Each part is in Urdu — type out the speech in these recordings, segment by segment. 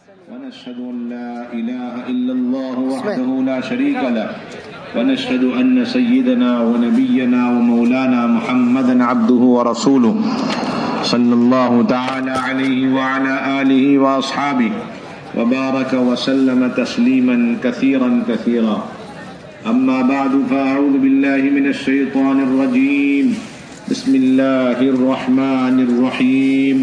ونشهد أن لا إله إلا الله وحده لا شريك له ونشهد أن سيدنا ونبينا ومولانا محمدا عبده ورسوله صلى الله تعالى عليه وعلى آله وأصحابه وبارك وسلم تسليما كثيرا كثيرا. أما بعد فأعوذ بالله من الشيطان الرجيم. بسم الله الرحمن الرحيم.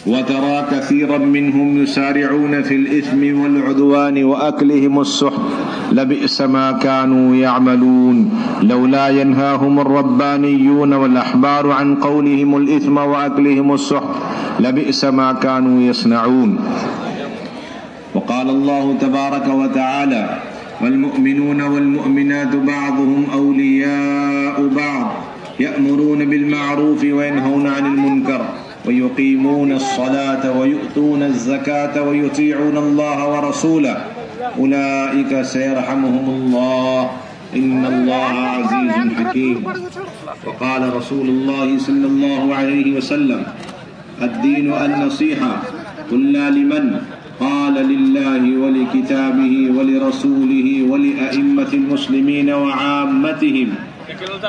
وترى كثيرا منهم يسارعون في الإثم والعدوان وأكلهم السحت لبئس ما كانوا يعملون لولا ينهاهم الربانيون والأحبار عن قولهم الإثم وأكلهم السحت لبئس ما كانوا يصنعون. وقال الله تبارك وتعالى والمؤمنون والمؤمنات بعضهم أولياء بعض يأمرون بالمعروف وينهون عن المنكر ويقيمون الصلاة ويؤتون الزكاة ويطيعون الله ورسوله أولئك سيرحمهم الله إن الله عزيز حكيم. وقال رسول الله صلى الله عليه وسلم الدين النصيحة قلنا لمن قال لله ولكتابه ولرسوله ولأئمة المسلمين وعامتهم.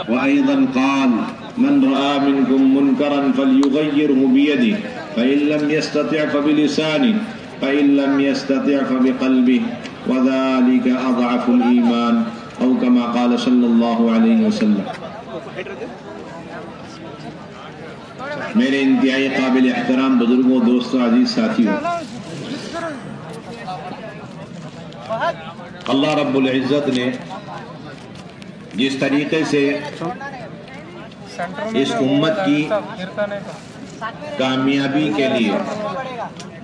وأيضا قال من رأى منكم منكرا فليغيره بيده فإن لم يستطع فبلسانه فإن لم يستطع فبقلبه وذلك أضعف الإيمان أو كما قال صلى الله عليه وسلم. میرے انتہائی قابل احترام بزرگوں دوستوں عزیز ساتھیوں، اللہ رب العزت نے جس طریقے سے اس امت کی کامیابی کے لیے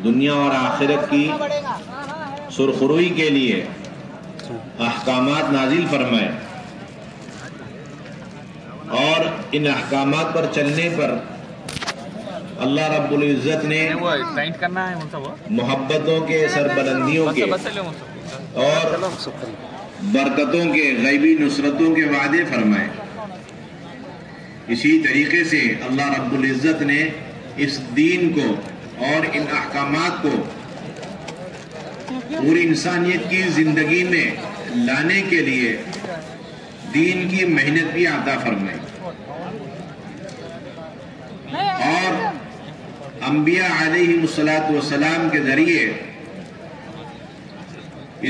دنیا اور آخرت کی سرخروئی کے لیے احکامات نازل فرمائے اور ان احکامات پر چلنے پر اللہ رب العزت نے محبتوں کے سربلندیوں کے اور برکتوں کے غیبی نصرتوں کے وعدے فرمائے. اسی طریقے سے اللہ رب العزت نے اس دین کو اور ان احکامات کو پوری انسانیت کی زندگی میں لانے کے لیے دین کی محنت بھی عطا فرمائی اور انبیاء علیہ السلام کے ذریعے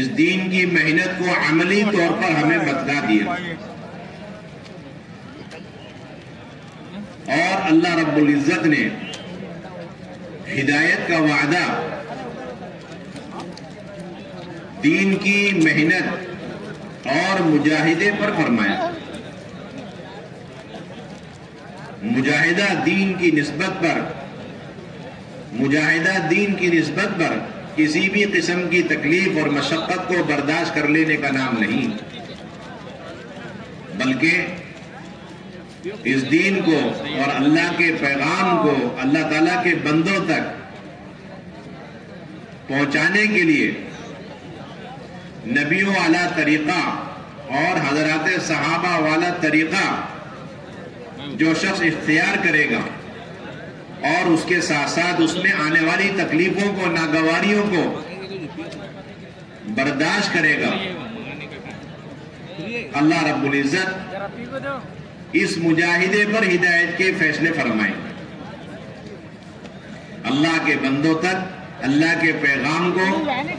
اس دین کی محنت کو عملی طور پر ہمیں بتلا دیا اور اللہ رب العزت نے ہدایت کا وعدہ دین کی محنت اور مجاہدے پر فرمایا. مجاہدہ دین کی نسبت پر کسی بھی قسم کی تکلیف اور مشقت کو برداشت کر لینے کا نام نہیں، بلکہ اس دین کو اور اللہ کے پیغام کو اللہ تعالیٰ کے بندوں تک پہنچانے کے لیے نبیوں والا طریقہ اور حضرات صحابہ والا طریقہ جو شخص اختیار کرے گا اور اس کے ساتھ ساتھ اس میں آنے والی تکلیفوں کو ناگواریوں کو برداشت کرے گا، اللہ رب العزت اس مجاہدے پر ہدایت کے فیصلے فرمائیں. اللہ کے بندوں تک اللہ کے پیغام کو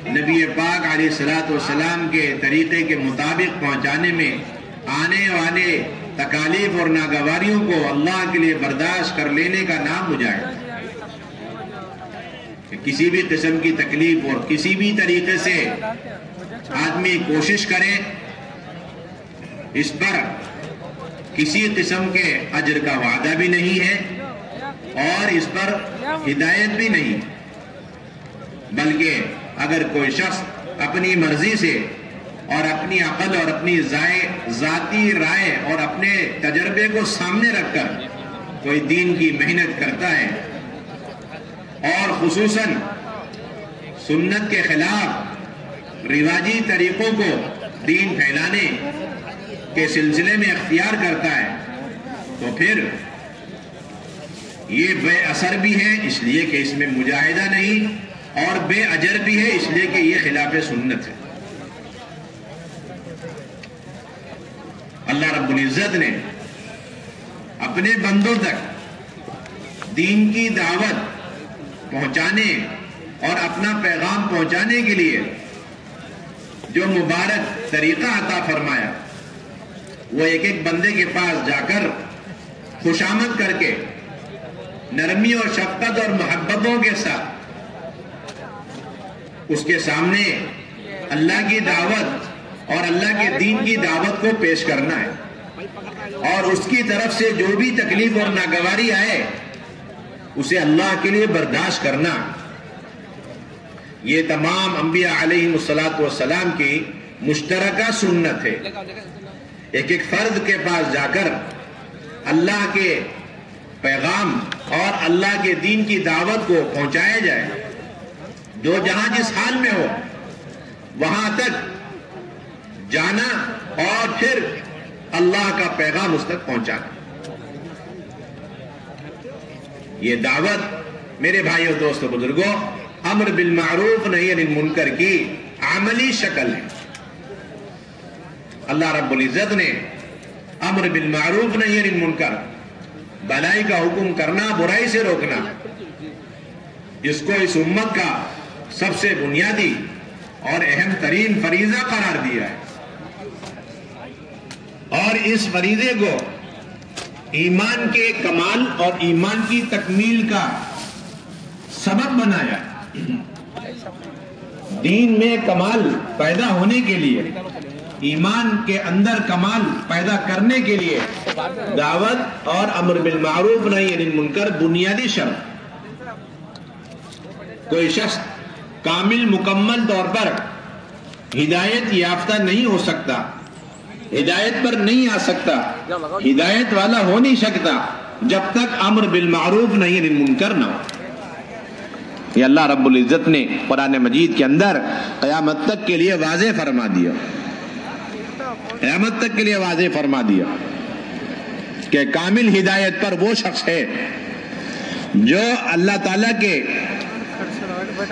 نبی پاک علیہ السلام کے طریقے کے مطابق پہنچانے میں آنے والے تکالیف اور ناگواریوں کو اللہ کے لیے برداشت کر لینے کا نام مجاہدہ. کسی بھی قسم کی تکلیف اور کسی بھی طریقے سے آدمی کوشش کرے، اس پر کسی قسم کے اجر کا وعدہ بھی نہیں ہے اور اس پر ہدایت بھی نہیں، بلکہ اگر کوئی شخص اپنی مرضی سے اور اپنی عقل اور اپنی ذاتی رائے اور اپنے تجربے کو سامنے رکھ کر کوئی دین کی محنت کرتا ہے اور خصوصاً سنت کے خلاف رواجی طریقوں کو دین پھیلانے کے سلسلے میں اختیار کرتا ہے، تو پھر یہ بے اثر بھی ہے اس لیے کہ اس میں مجاہدہ نہیں، اور بے اجر بھی ہے اس لیے کہ یہ خلاف سنت ہے۔ اللہ رب العزت نے اپنے بندوں تک دین کی دعوت پہنچانے اور اپنا پیغام پہنچانے کے لیے جو مبارک طریقہ عطا فرمایا، وہ ایک ایک بندے کے پاس جا کر خوشامد کر کے نرمی اور شفقت اور محبتوں کے ساتھ اس کے سامنے اللہ کی دعوت اور اللہ کے دین کی دعوت کو پیش کرنا ہے، اور اس کی طرف سے جو بھی تکلیف اور ناگواری آئے اسے اللہ کے لیے برداشت کرنا۔ یہ تمام انبیاء علیہ السلام کی مشترکہ سنت ہے۔ ایک ایک فرد کے پاس جا کر اللہ کے پیغام اور اللہ کے دین کی دعوت کو پہنچایا جائے، جو جہاں جس حال میں ہو وہاں تک جانا اور پھر اللہ کا پیغام اس تک پہنچانا۔ یہ دعوت میرے بھائیوں دوستوں بزرگوں امر بالمعروف نہی عن المنکر کی عملی شکل ہے۔ اللہ رب العزت نے امر بالمعروف نہی عن المنکر، بھلائی کا حکم کرنا برائی سے روکنا، اس کو اس امت کا سب سے بنیادی اور اہم ترین فریضہ قرار دیا ہے، اور اس فریضے کو ایمان کے کمال اور ایمان کی تکمیل کا سبب بنایا۔ دین میں کمال پیدا ہونے کے لیے، ایمان کے اندر کمال پیدا کرنے کے لیے دعوت اور امر بالمعروف نہی عن المنکر بنیادی شرط۔ کوئی شخص کامل مکمل طور پر ہدایت یافتہ نہیں ہو سکتا، ہدایت پر نہیں آ سکتا، ہدایت والا ہو نہیں سکتا جب تک امر بالمعروف نہی عن المنکر نہ ہو۔ یہ اللہ رب العزت نے قرآن مجید کے اندر قیامت تک کے لیے واضح فرما دیا، قیامت تک کے لیے واضح فرما دیا کہ کامل ہدایت پر وہ شخص ہے جو اللہ تعالیٰ کے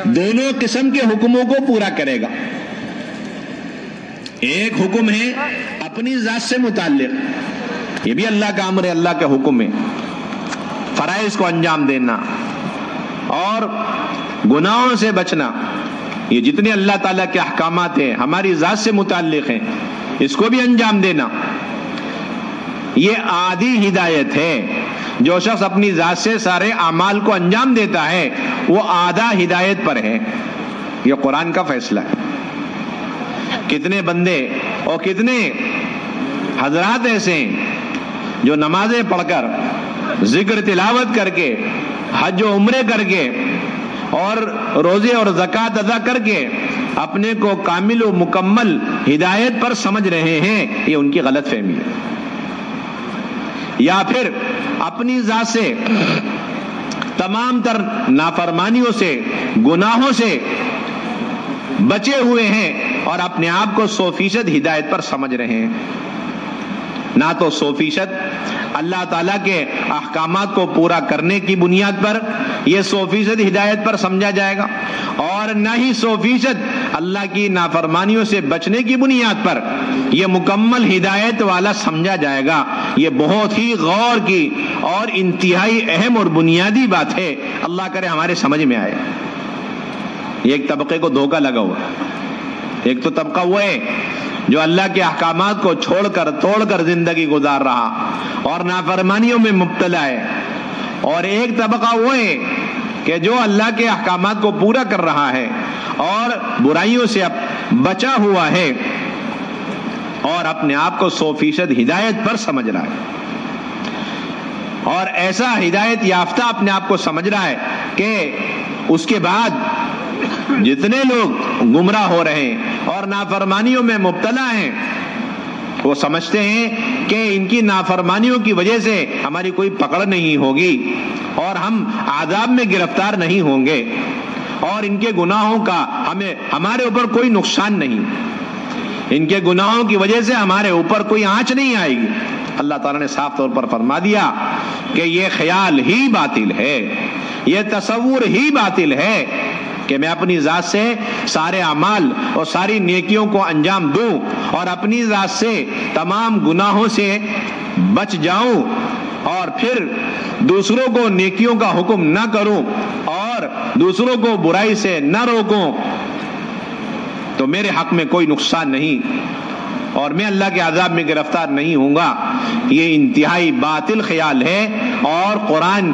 دونوں قسم کے حکموں کو پورا کرے گا۔ ایک حکم ہے اپنی ذات سے متعلق، یہ بھی اللہ کا امر ہے، اللہ کا حکم ہے، فرائض کو انجام دینا اور گناہوں سے بچنا۔ یہ جتنے اللہ تعالیٰ کے احکامات ہیں ہماری ذات سے متعلق ہیں، اس کو بھی انجام دینا۔ یہ آدھی ہدایت ہے، جو شخص اپنی ذات سے سارے اعمال کو انجام دیتا ہے وہ آدھا ہدایت پر ہے۔ یہ قرآن کا فیصلہ ہے۔ کتنے بندے اور کتنے حضرات ایسے ہیں جو نمازیں پڑھ کر، ذکر تلاوت کر کے، حج و عمرے کر کے اور روزے اور زکوٰۃ ادا کر کے اپنے کو کامل و مکمل ہدایت پر سمجھ رہے ہیں۔ یہ ان کی غلط فہمی ہے۔ یا پھر اپنی ذات سے تمام تر نافرمانیوں سے، گناہوں سے بچے ہوئے ہیں اور اپنے آپ کو 100% ہدایت پر سمجھ رہے ہیں۔ نہ تو 100% اللہ تعالیٰ کے احکامات کو پورا کرنے کی بنیاد پر یہ 100% ہدایت پر سمجھا جائے گا، اور نہ ہی 100% اللہ کی نافرمانیوں سے بچنے کی بنیاد پر یہ مکمل ہدایت والا سمجھا جائے گا۔ یہ بہت ہی غور کی اور انتہائی اہم اور بنیادی بات ہے، اللہ کرے ہمارے سمجھ میں آئے۔ یہ ایک طبقے کو دھوکہ لگا ہوا ہے۔ ایک تو طبقہ وہ ہے جو اللہ کے احکامات کو چھوڑ کر توڑ کر زندگی گزار رہا اور نافرمانیوں میں مبتلا ہے، اور ایک طبقہ وہ ہے کہ جو اللہ کے احکامات کو پورا کر رہا ہے اور برائیوں سے بچا ہوا ہے اور اپنے آپ کو 100% ہدایت پر سمجھ رہا ہے، اور ایسا ہدایت یافتہ اپنے آپ کو سمجھ رہا ہے کہ اس کے بعد جتنے لوگ گمراہ ہو رہے ہیں اور نافرمانیوں میں مبتلا ہیں وہ سمجھتے ہیں کہ ان کی نافرمانیوں کی وجہ سے ہماری کوئی پکڑ نہیں ہوگی اور ہم عذاب میں گرفتار نہیں ہوں گے، اور ان کے گناہوں کا ہمارے اوپر کوئی نقصان نہیں، ان کے گناہوں کی وجہ سے ہمارے اوپر کوئی آنچ نہیں آئے گی۔ اللہ تعالیٰ نے صاف طور پر فرما دیا کہ یہ خیال ہی باطل ہے، یہ تصور ہی باطل ہے کہ میں اپنی ذات سے سارے اعمال اور ساری نیکیوں کو انجام دوں اور اپنی ذات سے تمام گناہوں سے بچ جاؤں اور پھر دوسروں کو نیکیوں کا حکم نہ کروں اور دوسروں کو برائی سے نہ روکوں تو میرے حق میں کوئی نقصان نہیں اور میں اللہ کے عذاب میں گرفتار نہیں ہوں گا. یہ انتہائی باطل خیال ہے اور قرآن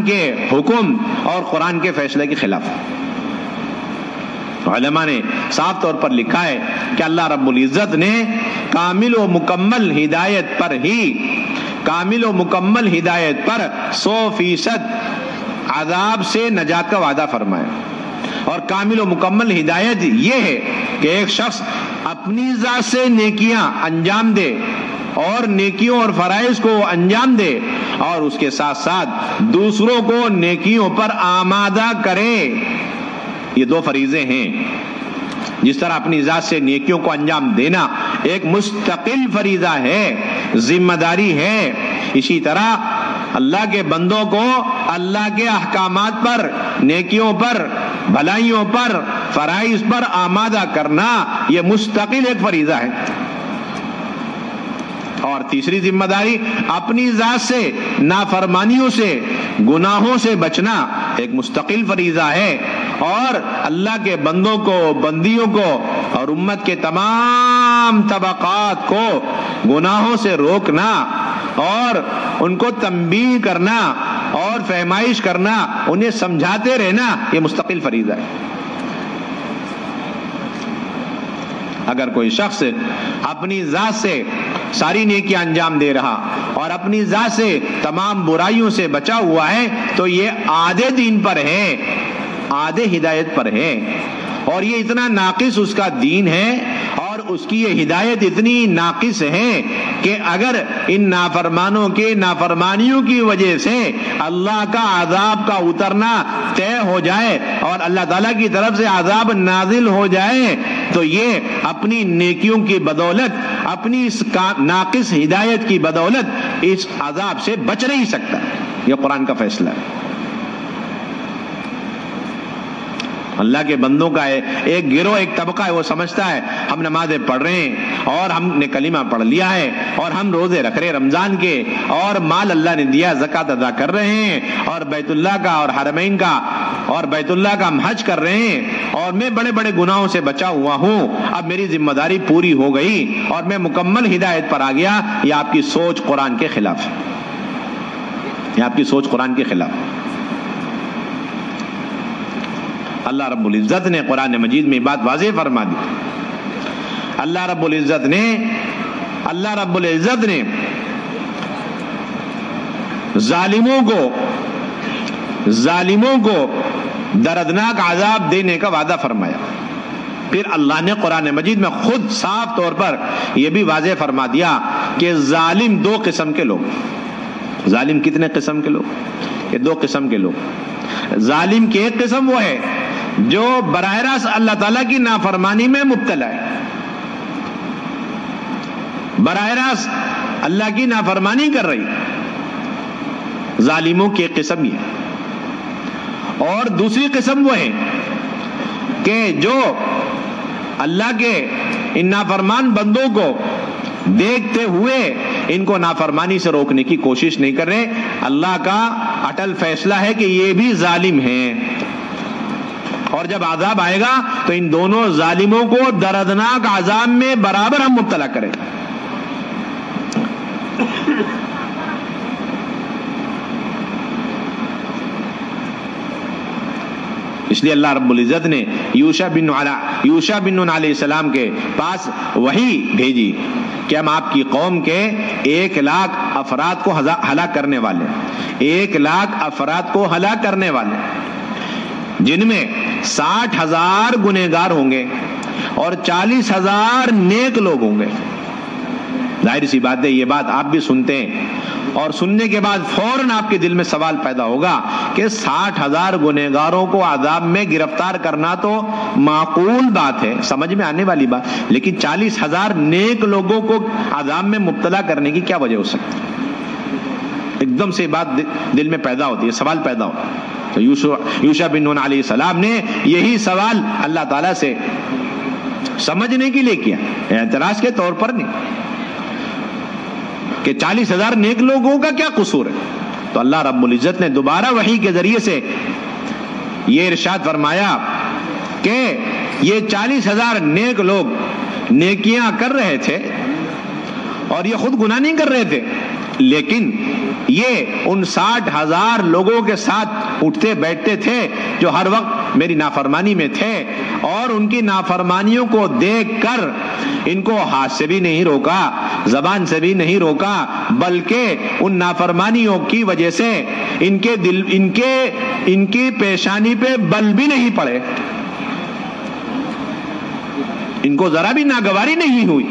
کے حکم اور قرآن کے فیصلے کے خلاف. علماء نے صاف طور پر لکھا ہے کہ اللہ رب العزت نے کامل و مکمل ہدایت پر 100% عذاب سے نجات کا وعدہ فرمایا. اور کامل و مکمل ہدایت یہ ہے کہ ایک شخص اپنی ذات سے نیکیاں انجام دے اور نیکیوں اور فرائض کو انجام دے اور اس کے ساتھ ساتھ دوسروں کو نیکیوں پر آمادہ کرے. یہ 2 فریضے ہیں. جس طرح اپنی ذات سے نیکیوں کو انجام دینا ایک مستقل فریضہ ہے، ذمہ داری ہے، اسی طرح اللہ کے بندوں کو اللہ کے احکامات پر، نیکیوں پر، بھلائیوں پر، فرائض پر آمادہ کرنا یہ مستقل ایک فریضہ ہے. اور تیسری ذمہ داری اپنی ذات سے نافرمانیوں سے، گناہوں سے بچنا ایک مستقل فریضہ ہے اور اللہ کے بندوں کو، بندیوں کو اور امت کے تمام طبقات کو گناہوں سے روکنا اور ان کو تنبیہ کرنا اور فہمائش کرنا، انہیں سمجھاتے رہنا یہ مستقل فریضہ ہے. اگر کوئی شخص اپنی ذات سے ساری نیکیاں انجام دے رہا اور اپنی ذات سے تمام برائیوں سے بچا ہوا ہے تو یہ آدھے دین پر ہے، آدھے ہدایت پر ہے اور یہ اتنا ناقص اس کا دین ہے اور اس کی یہ ہدایت اتنی ناقص ہے کہ اگر ان نافرمانوں کے نافرمانیوں کی وجہ سے اللہ کا عذاب کا اترنا طے ہو جائے اور اللہ تعالیٰ کی طرف سے عذاب نازل ہو جائے تو یہ اپنی نیکیوں کی بدولت، اپنی اس ناقص ہدایت کی بدولت اس عذاب سے بچ نہیں سکتا. یہ قرآن کا فیصلہ ہے. اللہ کے بندوں کا ایک گروہ، ایک طبقہ ہے، وہ سمجھتا ہے ہم نمازیں پڑھ رہے ہیں اور ہم نے کلمہ پڑھ لیا ہے اور ہم روزے رکھ رہے رمضان کے اور مال اللہ نے دیا زکوٰۃ ادا کر رہے ہیں اور بیت اللہ کا اور حرمین کا اور بیت اللہ کا ہم حج کر رہے ہیں اور میں بڑے بڑے گناہوں سے بچا ہوا ہوں، اب میری ذمہ داری پوری ہو گئی اور میں مکمل ہدایت پر آ گیا. یہ آپ کی سوچ قرآن کے خلاف ہے. یہ آپ کی سوچ قرآن کے خلاف. اللہ رب العزت نے قرآن مجید میں بات واضح فرما دی. اللہ رب العزت نے ظالموں کو دردناک عذاب دینے کا وعدہ فرمایا. پھر اللہ نے قرآن مجید میں خود صاف طور پر یہ بھی واضح فرما دیا کہ ظالم 2 قسم کے لوگ. ظالم کتنے قسم کے لوگ؟ کہ 2 قسم کے لوگ. ظالم کی ایک قسم وہ ہے جو براہ راست اللہ تعالیٰ کی نافرمانی میں مبتلا ہے، براہ راست اللہ کی نافرمانی کر رہی. ظالموں کی ایک قسم یہ. اور دوسری قسم وہ ہے کہ جو اللہ کے ان نافرمان بندوں کو دیکھتے ہوئے ان کو نافرمانی سے روکنے کی کوشش نہیں کر رہے. اللہ کا اٹل فیصلہ ہے کہ یہ بھی ظالم ہیں اور جب عذاب آئے گا تو ان دونوں ظالموں کو دردناک عذاب میں برابر ہم مبتلا کریں. اس لیے اللہ رب العزت نے یوشع بن نون علیہ السلام کے پاس وحی بھیجی کہ ہم آپ کی قوم کے 1,00,000 افراد کو ہلاک کرنے والے، 1,00,000 افراد کو ہلاک کرنے والے، جن میں 60,000 گنہگار ہوں گے اور 40,000 نیک لوگ ہوں گے. ظاہر سی بات ہے یہ بات آپ بھی سنتے ہیں اور سننے کے بعد فوراً آپ کے دل میں سوال پیدا ہوگا کہ 60,000 گنہگاروں کو عذاب میں گرفتار کرنا تو معقول بات ہے، سمجھ میں آنے والی بات، لیکن 40,000 نیک لوگوں کو عذاب میں مبتلا کرنے کی کیا وجہ ہو سکتی ہے؟ ایک دم سے بات دل میں پیدا ہوتی ہے، سوال پیدا ہوتا ہے. تو یوشع بن نون علیہ السلام نے یہی سوال اللہ تعالیٰ سے سمجھنے کے لیے کیا، اعتراض کے طور پر نہیں، کہ 40,000 نیک لوگوں کا کیا قصور ہے. تو اللہ رب العزت نے دوبارہ وحی کے ذریعے سے یہ ارشاد فرمایا کہ یہ 40,000 نیک لوگ نیکیاں کر رہے تھے اور یہ خود گناہ نہیں کر رہے تھے، لیکن یہ ان 60,000 لوگوں کے ساتھ اٹھتے بیٹھتے تھے جو ہر وقت میری نافرمانی میں تھے، اور ان کی نافرمانیوں کو دیکھ کر ان کو ہاتھ سے بھی نہیں روکا، زبان سے بھی نہیں روکا، بلکہ ان نافرمانیوں کی وجہ سے ان کے دل ان کی پیشانی پہ بل بھی نہیں پڑے، ان کو ذرا بھی ناگواری نہیں ہوئی.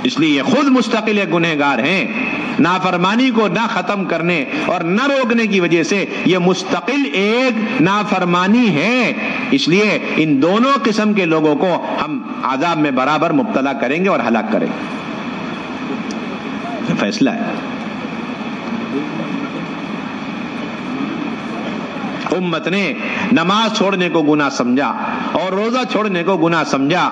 اس لیے یہ خود مستقل گنہگار ہیں. نافرمانی کو نہ ختم کرنے اور نہ روکنے کی وجہ سے یہ مستقل ایک نافرمانی ہے. اس لیے ان دونوں قسم کے لوگوں کو ہم عذاب میں برابر مبتلا کریں گے اور ہلاک کریں گے. یہ فیصلہ ہے. امت نے نماز چھوڑنے کو گناہ سمجھا اور روزہ چھوڑنے کو گناہ سمجھا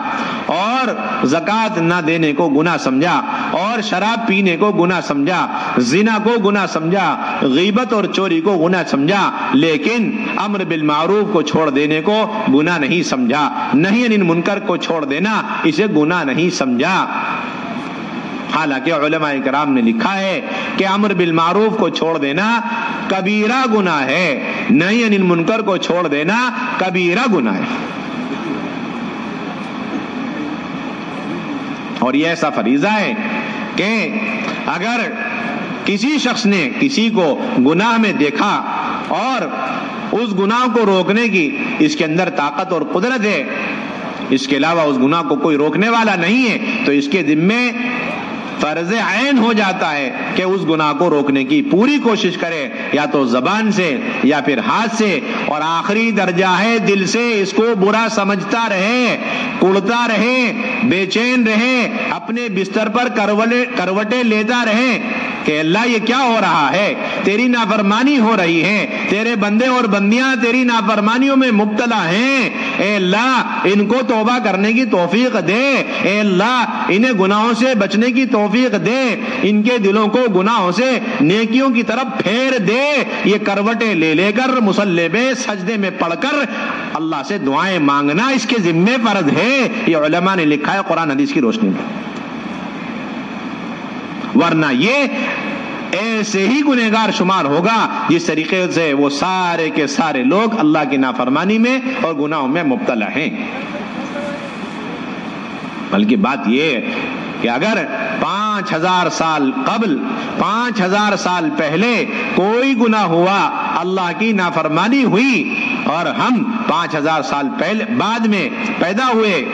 اور زکوٰۃ نہ دینے کو گناہ سمجھا اور شراب پینے کو گناہ سمجھا، زنا کو گناہ سمجھا، غیبت اور چوری کو گناہ سمجھا، لیکن امر بالمعروف کو چھوڑ دینے کو گناہ نہیں سمجھا، نہی عن المنکر کو چھوڑ دینا اسے گناہ نہیں سمجھا. حالانکہ علماء کرام نے لکھا ہے کہ امر بالمعروف کو چھوڑ دینا کبیرہ گناہ ہے، نہی عن المنکر کو چھوڑ دینا کبیرہ گناہ ہے. اور یہ ایسا فریضہ ہے کہ اگر کسی شخص نے کسی کو گناہ میں دیکھا اور اس گناہ کو روکنے کی اس کے اندر طاقت اور قدرت ہے، اس کے علاوہ اس گناہ کو کوئی روکنے والا نہیں ہے، تو اس کے ذمے فرض عین ہو جاتا ہے کہ اس گناہ کو روکنے کی پوری کوشش کرے، یا تو زبان سے یا پھر ہاتھ سے، اور آخری درجہ ہے دل سے اس کو برا سمجھتا رہے، کڑتا رہے، بے چین رہے، اپنے بستر پر کروٹیں لیتا رہے کہ اللہ یہ کیا ہو رہا ہے، تیری نافرمانی ہو رہی ہے، تیرے بندے اور بندیاں تیری نافرمانیوں میں مبتلا ہیں، اے اللہ ان کو توبہ کرنے کی توفیق دے، اے اللہ انہیں گناہوں سے بچنے کی توفیق دے، ان کے دلوں کو گناہوں سے نیکیوں کی طرف پھیر دے. یہ کروٹیں لے لے کر مصلی میں سجدے میں پڑھ کر اللہ سے دعائیں مانگنا اس کے ذمہ فرض ہے. یہ علماء نے لکھا ہے قرآن حدیث کی روشنی میں. ورنہ یہ ایسے ہی گنہگار شمار ہوگا جس طریقے سے وہ سارے کے سارے لوگ اللہ کی نافرمانی میں اور گناہوں میں مبتلا ہیں. بلکہ بات یہ ہے کہ اگر 5,000 سال قبل 5,000 سال پہلے کوئی گناہ ہوا، اللہ کی نافرمانی ہوئی، اور ہم 5,000 سال پہلے بعد میں پیدا ہوئے،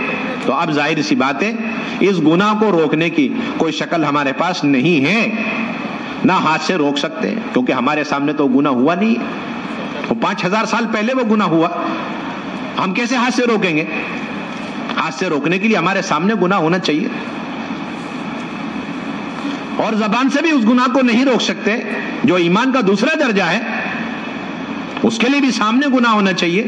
تو اب ظاہر سی بات ہے اس گناہ کو روکنے کی کوئی شکل ہمارے پاس نہیں ہے، نہ ہاتھ سے روک سکتے کیونکہ ہمارے سامنے تو گناہ ہوا نہیں ہے. وہ 5,000 سال پہلے وہ گناہ ہوا، ہم کیسے ہاتھ سے روکیں گے؟ ہاتھ سے روکنے کے لیے ہمارے سامنے گناہ ہونا چاہیے، اور زبان سے بھی اس گناہ کو نہیں روک سکتے جو ایمان کا دوسرا درجہ ہے، اس کے لیے بھی سامنے گناہ ہونا چاہیے.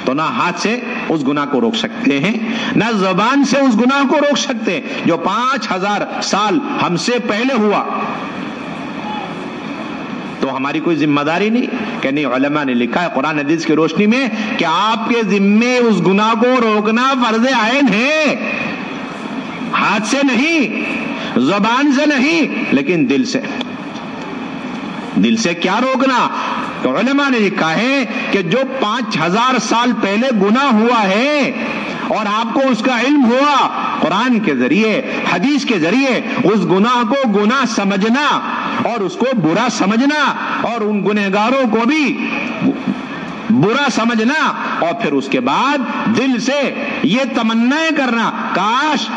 تو نہ ہاتھ سے اس گناہ کو روک سکتے ہیں، نہ زبان سے اس گناہ کو روک سکتے جو 5,000 سال ہم سے پہلے ہوا. تو ہماری کوئی ذمہ داری نہیں کہ نہیں. علماء نے لکھا ہے قرآن حدیث کی روشنی میں کہ آپ کے ذمے اس گناہ کو روکنا فرض عین ہے، ہاتھ سے نہیں، زبان سے نہیں، لیکن دل سے. دل سے کیا روکنا؟ تو علماء نے لکھا ہے کہ جو 5,000 سال پہلے گناہ ہوا ہے اور آپ کو اس کا علم ہوا، قرآن کے ذریعے حدیث کے ذریعے اس گناہ کو گناہ سمجھنا اور اس کو برا سمجھنا اور ان گنہگاروں کو بھی برا سمجھنا، اور پھر اس کے بعد دل سے یہ تمنا کرنا کاش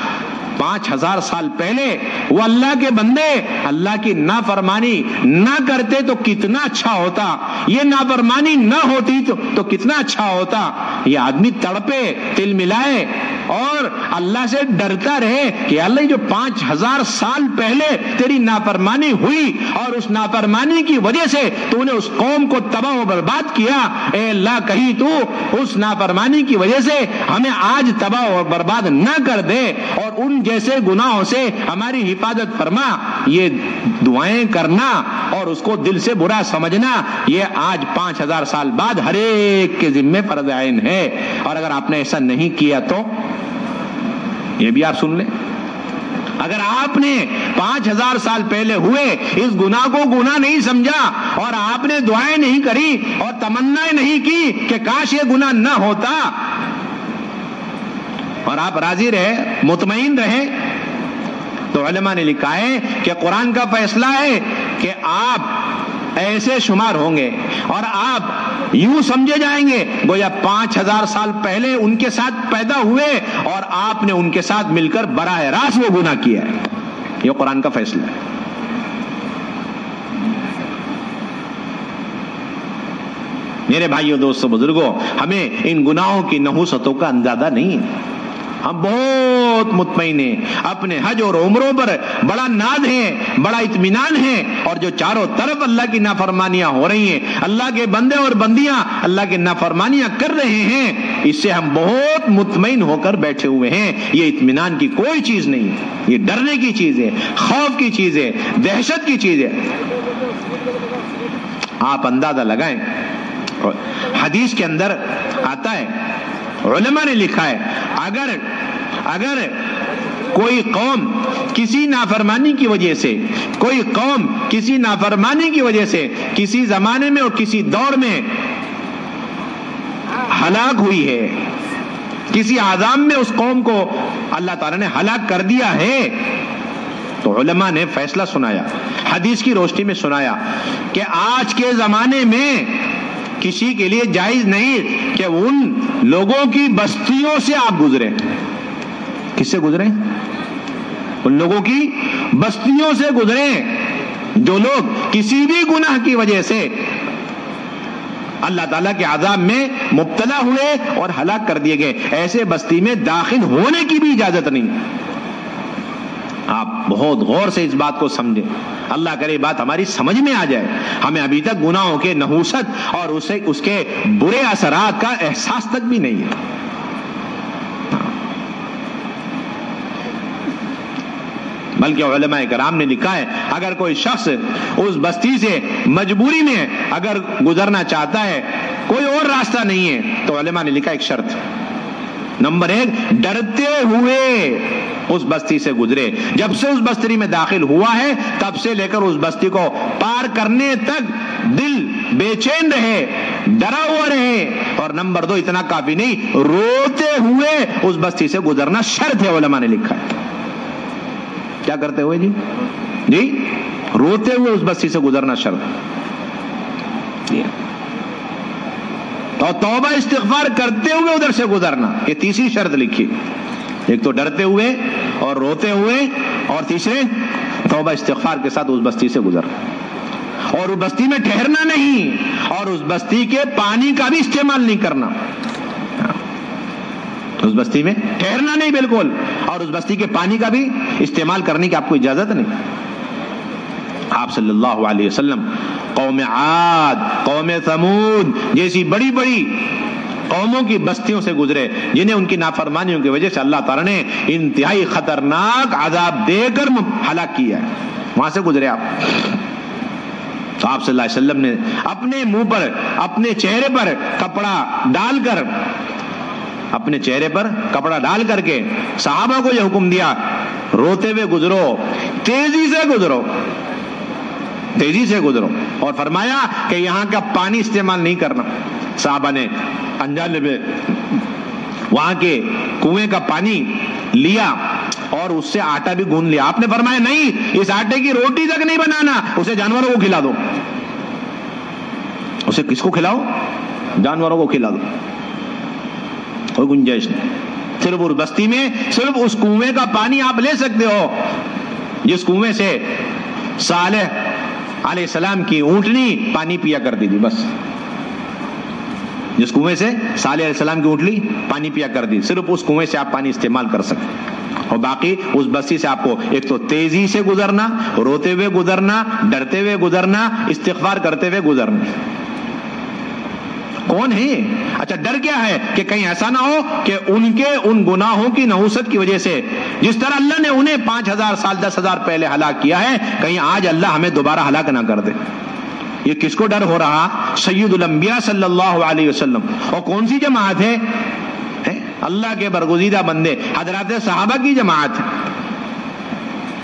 5,000 سال پہلے وہ اللہ کے بندے اللہ کی نافرمانی نہ کرتے تو کتنا اچھا ہوتا، یہ نافرمانی نہ ہوتی تو کتنا اچھا ہوتا. یہ آدمی تڑپے، تل ملائے اور اللہ سے ڈرتا رہے کہ اللہ جو 5000 سال پہلے تیری نافرمانی ہوئی اور اس نافرمانی کی وجہ سے تو نے اس قوم کو تباہ و برباد کیا، اے اللہ کہیں تو اس نافرمانی کی وجہ سے ہمیں آج تباہ و برباد نہ کر دے اور ان جیسے گناہوں سے ہماری حفاظت فرما۔ یہ دعائیں کرنا اور اس کو دل سے برا سمجھنا یہ آج 5000 سال بعد ہر ایک کے ذمہ فرض عین ہے، اور اگر آپ نے ایسا نہیں کیا تو یہ بھی آپ سن لیں، اگر آپ نے 5000 سال پہلے ہوئے اس گناہ کو گناہ نہیں سمجھا اور آپ نے دعائیں نہیں کری اور تمنائیں نہیں کی کہ کاش یہ گناہ نہ ہوتا، اور آپ راضی رہے، مطمئن رہے، تو علماء نے لکھا ہے کہ قرآن کا فیصلہ ہے کہ آپ ایسے شمار ہوں گے اور آپ یوں سمجھے جائیں گے گویا 5000 سال پہلے ان کے ساتھ پیدا ہوئے اور آپ نے ان کے ساتھ مل کر براہ راست وہ گناہ کیا ہے۔ یہ قرآن کا فیصلہ ہے۔ میرے بھائیوں، دوستوں، بزرگوں، ہمیں ان گناہوں کی نحوستوں کا اندازہ نہیں ہے۔ ہم بہت مطمئن ہیں، اپنے حج اور عمروں پر بڑا ناز ہے، بڑا اطمینان ہے، اور جو چاروں طرف اللہ کی نافرمانیاں ہو رہی ہیں، اللہ کے بندے اور بندیاں اللہ کی نافرمانیاں کر رہے ہیں، اس سے ہم بہت مطمئن ہو کر بیٹھے ہوئے ہیں۔ یہ اطمینان کی کوئی چیز نہیں ہے، یہ ڈرنے کی چیز ہے، خوف کی چیز ہے، دہشت کی چیز ہے۔ آپ اندازہ لگائیں، حدیث کے اندر آتا ہے، علماء نے لکھا ہے، اگر کوئی قوم کسی نافرمانی کی وجہ سے، کوئی قوم کسی نافرمانی کی وجہ سے کسی زمانے میں اور کسی دور میں ہلاک ہوئی ہے، کسی عذاب میں اس قوم کو اللہ تعالیٰ نے ہلاک کر دیا ہے، تو علماء نے فیصلہ سنایا، حدیث کی روشنی میں سنایا کہ آج کے زمانے میں کسی کے لیے جائز نہیں کہ ان لوگوں کی بستیوں سے آپ گزریں۔ کس سے گزریں؟ ان لوگوں کی بستیوں سے گزریں جو لوگ کسی بھی گناہ کی وجہ سے اللہ تعالیٰ کے عذاب میں مبتلا ہوئے اور ہلاک کر دیے گئے، ایسے بستی میں داخل ہونے کی بھی اجازت نہیں۔ آپ بہت غور سے اس بات کو سمجھیں، اللہ کرے بات ہماری سمجھ میں آ جائے، ہمیں ابھی تک گناہوں کے نحوست اور اس کے برے اثرات کا احساس تک بھی نہیں ہے۔ بلکہ علماء کرام نے لکھا ہے، اگر کوئی شخص اس بستی سے مجبوری میں اگر گزرنا چاہتا ہے، کوئی اور راستہ نہیں ہے، تو علماء نے لکھا ایک شرط، نمبر 1، ڈرتے ہوئے اس بستی سے گزرے۔ جب سے اس بستی میں داخل ہوا ہے تب سے لے کر اس بستی کو پار کرنے تک دل بے چین رہے، ڈرا ہوا رہے، اور نمبر 2، اتنا کافی نہیں، روتے ہوئے اس بستی سے گزرنا شرط ہے، علماء نے لکھا ہے۔ کیا کرتے ہوئے جی روتے ہوئے اس بستی سے گزرنا شرط، اور توبہ استغفار کرتے ہوئے ادھر سے گزرنا، یہ تیسری شرط لکھی۔ ایک تو ڈرتے ہوئے اور روتے ہوئے، اور تیسرے توبہ استغفار کے ساتھ اس بستی سے گزرنا، اور اس بستی میں ٹھہرنا نہیں، اور اس بستی کے پانی کا بھی استعمال نہیں کرنا، اس بستی میں ٹھہرنا نہیں بالکل، اور اس بستی کے پانی کا بھی استعمال کرنے کی آپ کو اجازت نہیں۔ آپ صلی اللہ علیہ وسلم قوم عاد، قوم ثمود جیسی بڑی بڑی قوموں کی بستیوں سے گزرے، جنہیں ان کی نافرمانیوں کی وجہ سے اللہ تعالیٰ نے انتہائی خطرناک عذاب دے کر ہلاک کیا ہے، وہاں سے گزرے آپ۔ تو آپ صلی اللہ علیہ وسلم نے اپنے منہ پر، اپنے چہرے پر کپڑا ڈال کر، اپنے چہرے پر کپڑا ڈال کر کے صحابہ کو یہ حکم دیا، روتے ہوئے گزرو، تیزی سے گزرو، تیزی سے گزرو، اور فرمایا کہ یہاں کا پانی استعمال نہیں کرنا۔ صحابہ نے انجانے میں وہاں کے کنویں کا پانی لیا اور اس سے آٹا بھی گوندھ لیا۔ آپ نے فرمایا نہیں، اس آٹے کی روٹی تک نہیں بنانا، اسے جانوروں کو کھلا دو۔ اسے کس کو کھلاؤ؟ جانوروں کو کھلا دو، کوئی گنجائش نہیں۔ صرف اس بستی میں صرف اس کنویں کا پانی آپ لے سکتے ہو جس کنویں سے صالح علیہ السلام کی اونٹنی پانی پیا کرتی تھی، بس جس کنویں سے صالح علیہ السلام کی اونٹلی پانی پیا کر دی، صرف اس کنویں سے آپ پانی استعمال کر سکتے، اور باقی اس بستی سے آپ کو ایک تو تیزی سے گزرنا، روتے ہوئے گزرنا، ڈرتے ہوئے گزرنا، استغفار کرتے ہوئے گزرنا۔ کون ہے؟ اچھا ڈر کیا ہے کہ کہیں ایسا نہ ہو کہ ان کے ان گناہوں کی نحوست کی وجہ سے جس طرح اللہ نے انہیں 5000 سال 10,000 پہلے ہلاک کیا ہے، کہیں آج اللہ ہمیں دوبارہ ہلاک نہ کر دے۔ یہ کس کو ڈر ہو رہا؟ سید الانبیاء صلی اللہ علیہ وسلم۔ اور کون سی جماعت ہے؟ اللہ کے برگزیدہ بندے حضرات صحابہ کی جماعت ہے۔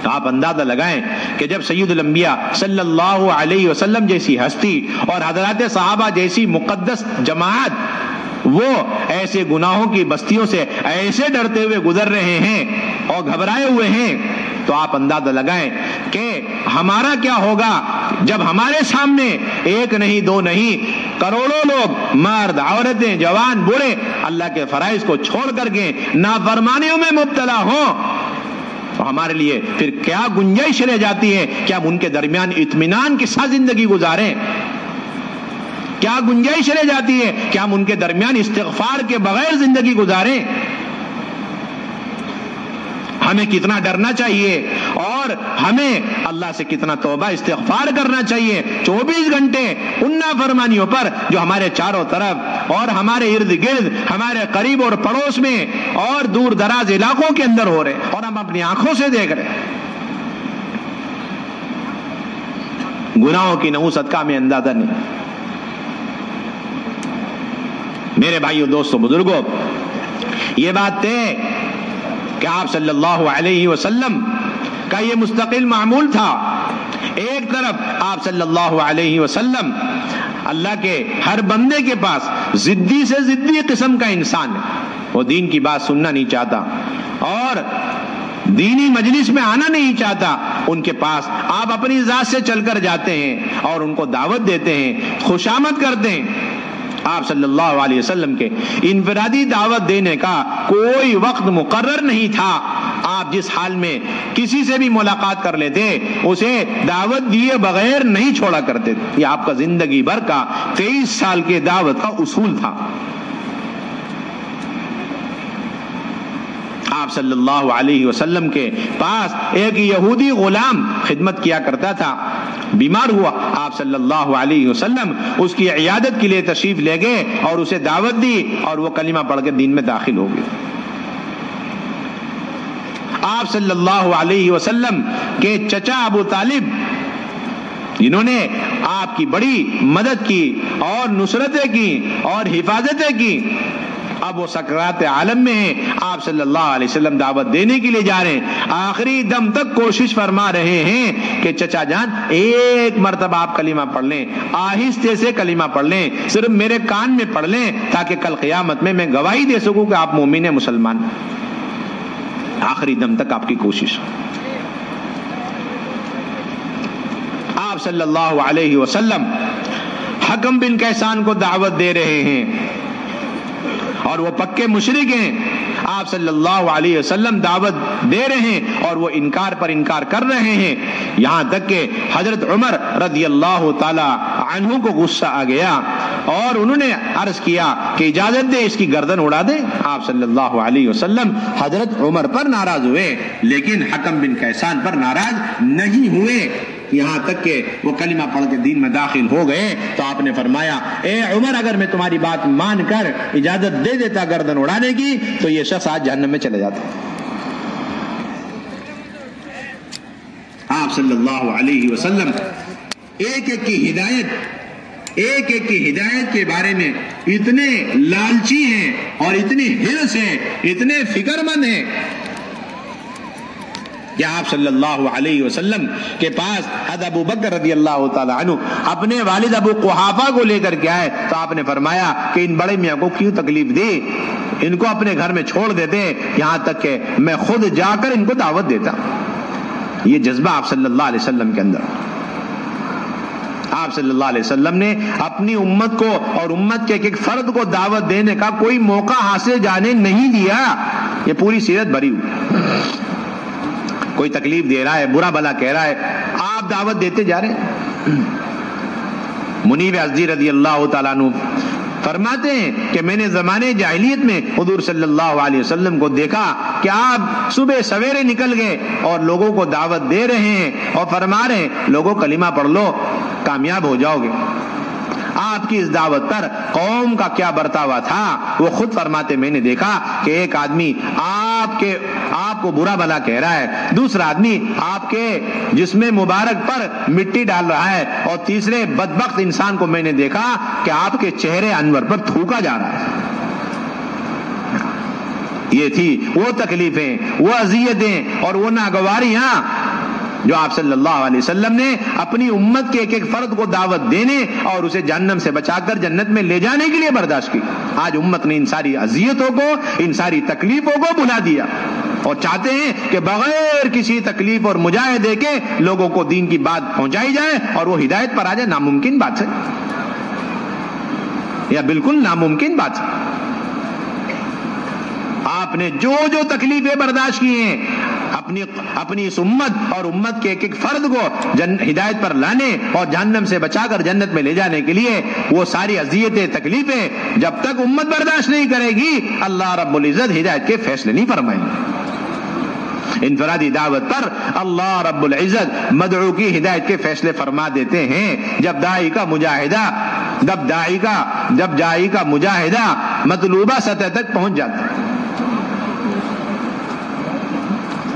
تو آپ اندازہ لگائیں کہ جب سید الانبیاء صلی اللہ علیہ وسلم جیسی ہستی اور حضرات صحابہ جیسی مقدس جماعت وہ ایسے گناہوں کی بستیوں سے ایسے ڈرتے ہوئے گزر رہے ہیں اور گھبرائے ہوئے ہیں، تو آپ اندازہ لگائیں کہ ہمارا کیا ہوگا جب ہمارے سامنے ایک نہیں دو نہیں کروڑوں لوگ، مرد عورتیں جوان بوڑھے، اللہ کے فرائض کو چھوڑ کر کے نافرمانیوں میں مبتلا ہوں، تو ہمارے لیے پھر کیا گنجائش رہ جاتی ہے کہ ہم ان کے درمیان اطمینان کے ساتھ زندگی گزاریں؟ کیا گنجائش رہ جاتی ہے کہ ہم ان کے درمیان استغفار کے بغیر زندگی گزاریں؟ ہمیں کتنا ڈرنا چاہیے اور ہمیں اللہ سے کتنا توبہ استغفار کرنا چاہیے 24 گھنٹے ان نافرمانیوں پر جو ہمارے چاروں طرف اور ہمارے ارد گرد، ہمارے قریب اور پڑوس میں اور دور دراز علاقوں کے اندر ہو رہے اور ہم اپنی آنکھوں سے دیکھ رہے۔ گناہوں کی نحوست کا ہمیں اندازہ نہیں۔ میرے بھائیو، دوستو، بزرگوں، یہ بات طے کہ آپ صلی اللہ علیہ وسلم کا یہ مستقل معمول تھا۔ ایک طرف آپ صلی اللہ علیہ وسلم اللہ کے ہر بندے کے پاس ضدی سے ضدی قسم کا انسان ہے، وہ دین کی بات سننا نہیں چاہتا اور دینی مجلس میں آنا نہیں چاہتا، ان کے پاس آپ اپنی ذات سے چل کر جاتے ہیں اور ان کو دعوت دیتے ہیں، خوشامد کرتے ہیں۔ آپ صلی اللہ علیہ وسلم کے انفرادی دعوت دینے کا کوئی وقت مقرر نہیں تھا۔ آپ جس حال میں کسی سے بھی ملاقات کر لیتے اسے دعوت دیے بغیر نہیں چھوڑا کرتے تھے۔ یہ آپ کا زندگی بھر کا 23 سال کے دعوت کا اصول تھا۔ آپ صلی اللہ علیہ وسلم کے پاس ایک یہودی غلام خدمت کیا کرتا تھا، بیمار ہوا، آپ صلی اللہ علیہ وسلم اس کی عیادت کے لیے تشریف لے گئے اور اسے دعوت دی اور وہ کلمہ پڑھ کے دین میں داخل ہو گئے۔ آپ صلی اللہ علیہ وسلم کے چچا ابو طالب، جنہوں نے آپ کی بڑی مدد کی اور نصرتیں کی اور حفاظتیں کی، اب وہ سکرات عالم میں ہیں، آپ صلی اللہ علیہ وسلم دعوت دینے کے لیے جا رہے ہیں، آخری دم تک کوشش فرما رہے ہیں کہ چچا جان ایک مرتبہ آپ کلمہ پڑھ لیں، آہستہ سے کلمہ پڑھ لیں، صرف میرے کان میں پڑھ لیں تاکہ کل قیامت میں گواہی دے سکوں کہ آپ مومن ہیں، مسلمان۔ آخری دم تک آپ کی کوشش۔ آپ صلی اللہ علیہ وسلم حکم بن کیسان کو دعوت دے رہے ہیں اور وہ پکے مشرک ہیں، آپ صلی اللہ علیہ وسلم دعوت دے رہے ہیں اور وہ انکار پر انکار کر رہے ہیں، یہاں تک کہ حضرت عمر رضی اللہ تعالی عنہ کو غصہ آ گیا اور انہوں نے عرض کیا کہ اجازت دے اس کی گردن اڑا دیں۔ آپ صلی اللہ علیہ وسلم حضرت عمر پر ناراض ہوئے لیکن حکم بن کیسان پر ناراض نہیں ہوئے، یہاں تک کہ وہ کلمہ پڑھ کے دین میں داخل ہو گئے تو آپ نے فرمایا اے عمر، اگر میں تمہاری بات مان کر اجازت دے دیتا گردن اڑانے کی تو یہ شخص آج جہنم میں چلے جاتا۔ آپ صلی اللہ علیہ وسلم ایک ایک کی ہدایت کے بارے میں اتنے لالچی ہیں اور اتنی حرص ہیں، اتنے فکر مند ہیں کہ آپ صلی اللہ علیہ وسلم کے پاس حضرت ابو بکر رضی اللہ تعالی عنہ اپنے والد ابو قحافہ کو لے کر کے آئے تو آپ نے فرمایا کہ ان بڑے میاں کو کیوں تکلیف دی، ان کو اپنے گھر میں چھوڑ دیتے، یہاں تک کہ میں خود جا کر ان کو دعوت دیتا۔ یہ جذبہ آپ صلی اللہ علیہ وسلم کے اندر۔ آپ صلی اللہ علیہ وسلم نے اپنی امت کو اور امت کے ایک فرد کو دعوت دینے کا کوئی موقع حاصل جانے نہیں دیا۔ یہ پوری سیرت بھری ہوئی، کوئی تکلیف دے رہا ہے، برا بھلا کہہ رہا ہے، آپ دعوت دیتے جا رہے ہیں۔ منیب ازدی رضی اللہ تعالیٰ عنہ فرماتے ہیں کہ میں نے زمانے جاہلیت میں حضور صلی اللہ علیہ وسلم کو دیکھا کہ آپ صبح سویرے نکل گئے اور لوگوں کو دعوت دے رہے ہیں اور فرما رہے ہیں لوگوں کلمہ پڑھ لو کامیاب ہو جاؤ گے. آپ کی اس دعوت پر قوم کا کیا برتاوا تھا وہ خود فرماتے میں نے دیکھا کہ ایک آدمی آپ کو برا بھلا کہہ رہا ہے, دوسرا آدمی آپ کے جسم مبارک پر مٹی ڈال رہا ہے, اور تیسرے بدبخت انسان کو میں نے دیکھا کہ آپ کے چہرے انور پر تھوکا جا رہا ہے. یہ تھی وہ تکلیفیں, وہ اذیتیں اور وہ ناگواریاں جو آپ صلی اللہ علیہ وسلم نے اپنی امت کے ایک ایک فرد کو دعوت دینے اور اسے جہنم سے بچا کر جنت میں لے جانے کے لیے برداشت کی. آج امت نے ان ساری اذیتوں کو, ان ساری تکلیفوں کو بھلا دیا اور چاہتے ہیں کہ بغیر کسی تکلیف اور مجاہدے کے لوگوں کو دین کی بات پہنچائی جائے اور وہ ہدایت پر آ جائے. ناممکن بات ہے, یا بالکل ناممکن بات ہے. آپ نے جو جو تکلیفیں برداشت کی ہیں اپنی اس امت اور امت کے ایک ایک فرد کو ہدایت پر لانے اور جہنم سے بچا کر جنت میں لے جانے کے لیے, وہ ساری اذیتیں تکلیفیں جب تک امت برداشت نہیں کرے گی اللہ رب العزت ہدایت کے فیصلے نہیں فرمائیں گے. انفرادی دعوت پر اللہ رب العزت مدعو کی ہدایت کے فیصلے فرما دیتے ہیں. جب داعی کا مجاہدہ مطلوبہ سطح تک پہنچ جاتا ہے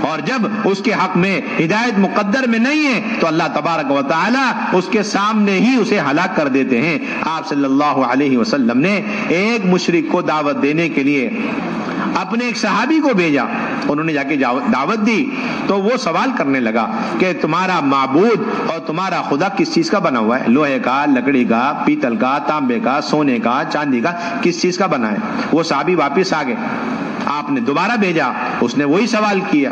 اور جب اس کے حق میں ہدایت مقدر میں نہیں ہے تو اللہ تبارک و تعالی اس کے سامنے ہی اسے ہلاک کر دیتے ہیں. آپ صلی اللہ علیہ وسلم نے ایک مشرک کو دعوت دینے کے لیے اپنے ایک صحابی کو بھیجا. انہوں نے جا کے دعوت دی تو وہ سوال کرنے لگا کہ تمہارا معبود اور تمہارا خدا کس چیز کا بنا ہوا ہے؟ لوہے کا, لکڑی کا, پیتل کا, تانبے کا, سونے کا, چاندی کا, کس چیز کا بنا ہے؟ وہ صحابی واپس آ گئے. آپ نے دوبارہ بھیجا, اس نے وہی سوال کیا.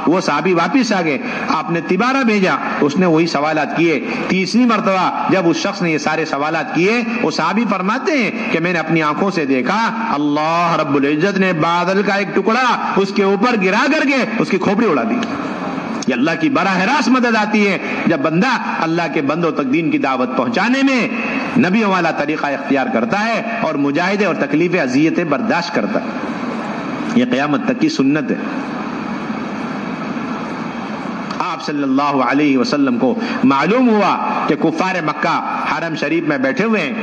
وہ صحابی واپس آ گئے, آپ نے تیبارہ بھیجا, اس نے وہی سوالات کیے. تیسری مرتبہ جب اس شخص نے یہ سارے سوالات کیے, وہ صحابی فرماتے ہیں کہ میں نے اپنی آنکھوں سے دیکھا اللہ رب العزت نے بادل کا ایک ٹکڑا اس کے اوپر گرا کر کے اس کی کھوپڑی اڑا دی. یہ اللہ کی براہ راست مدد آتی ہے جب بندہ اللہ کے بندوں تک دین کی دعوت پہنچانے میں نبیوں والا طریقہ اختیار کرتا ہے اور مجاہدے اور تکلیفیں اذیتیں برداشت کرتا ہے. یہ قیامت تک کی سنت ہے. آپ صلی اللہ علیہ وسلم کو معلوم ہوا کہ کفار مکہ حرم شریف میں بیٹھے ہوئے ہیں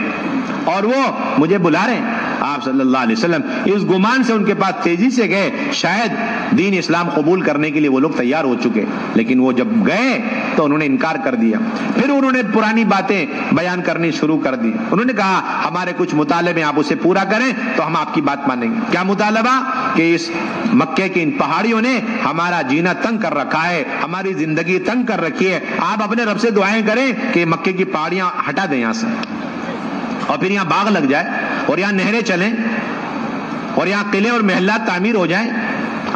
اور وہ مجھے بلا رہے ہیں. آپ صلی اللہ علیہ وسلم اس گمان سے ان کے پاس تیزی سے گئے, شاید دین اسلام قبول کرنے کے لیے وہ لوگ تیار ہو چکے, لیکن وہ جب گئے تو انہوں نے انکار کر دیا. پھر انہوں نے پرانی باتیں بیان کرنی شروع کر دی. انہوں نے کہا ہمارے کچھ مطالبے آپ اسے پورا کریں تو ہم آپ کی بات مانیں گے. کیا مطالبہ؟ کہ اس مکے کی ان پہاڑیوں نے ہمارا جینا تنگ کر رکھا ہے, ہماری زندگی تنگ کر رکھی ہے. آپ اپنے رب سے دعائیں کریں کہ مکے کی پہاڑیاں ہٹا دیں یہاں سے, اور پھر یہاں باغ لگ جائے اور یہاں نہریں چلیں اور یہاں قلعے اور محلات تعمیر ہو جائیں.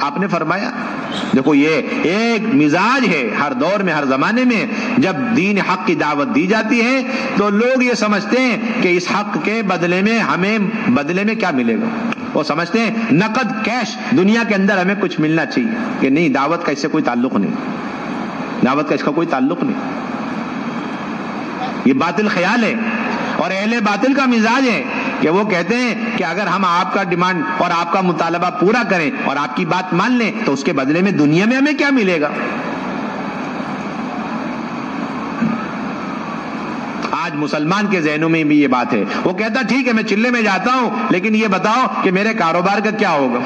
آپ نے فرمایا دیکھو یہ ایک مزاج ہے ہر دور میں, ہر زمانے میں. جب دین حق کی دعوت دی جاتی ہے تو لوگ یہ سمجھتے ہیں کہ اس حق کے بدلے میں ہمیں بدلے میں کیا ملے گا. وہ سمجھتے ہیں نقد کیش دنیا کے اندر ہمیں کچھ ملنا چاہیے. کہ نہیں, دعوت کا اس سے کوئی تعلق نہیں, دعوت کا اس کا کوئی تعلق نہیں. یہ باطل خیال ہے اور اہل باطل کا مزاج ہے کہ وہ کہتے ہیں کہ اگر ہم آپ کا ڈیمانڈ اور آپ کا مطالبہ پورا کریں اور آپ کی بات مان لیں تو اس کے بدلے میں دنیا میں ہمیں کیا ملے گا. آج مسلمان کے ذہنوں میں بھی یہ بات ہے. وہ کہتا ٹھیک ہے میں چلے میں جاتا ہوں لیکن یہ بتاؤ کہ میرے کاروبار کا کیا ہوگا.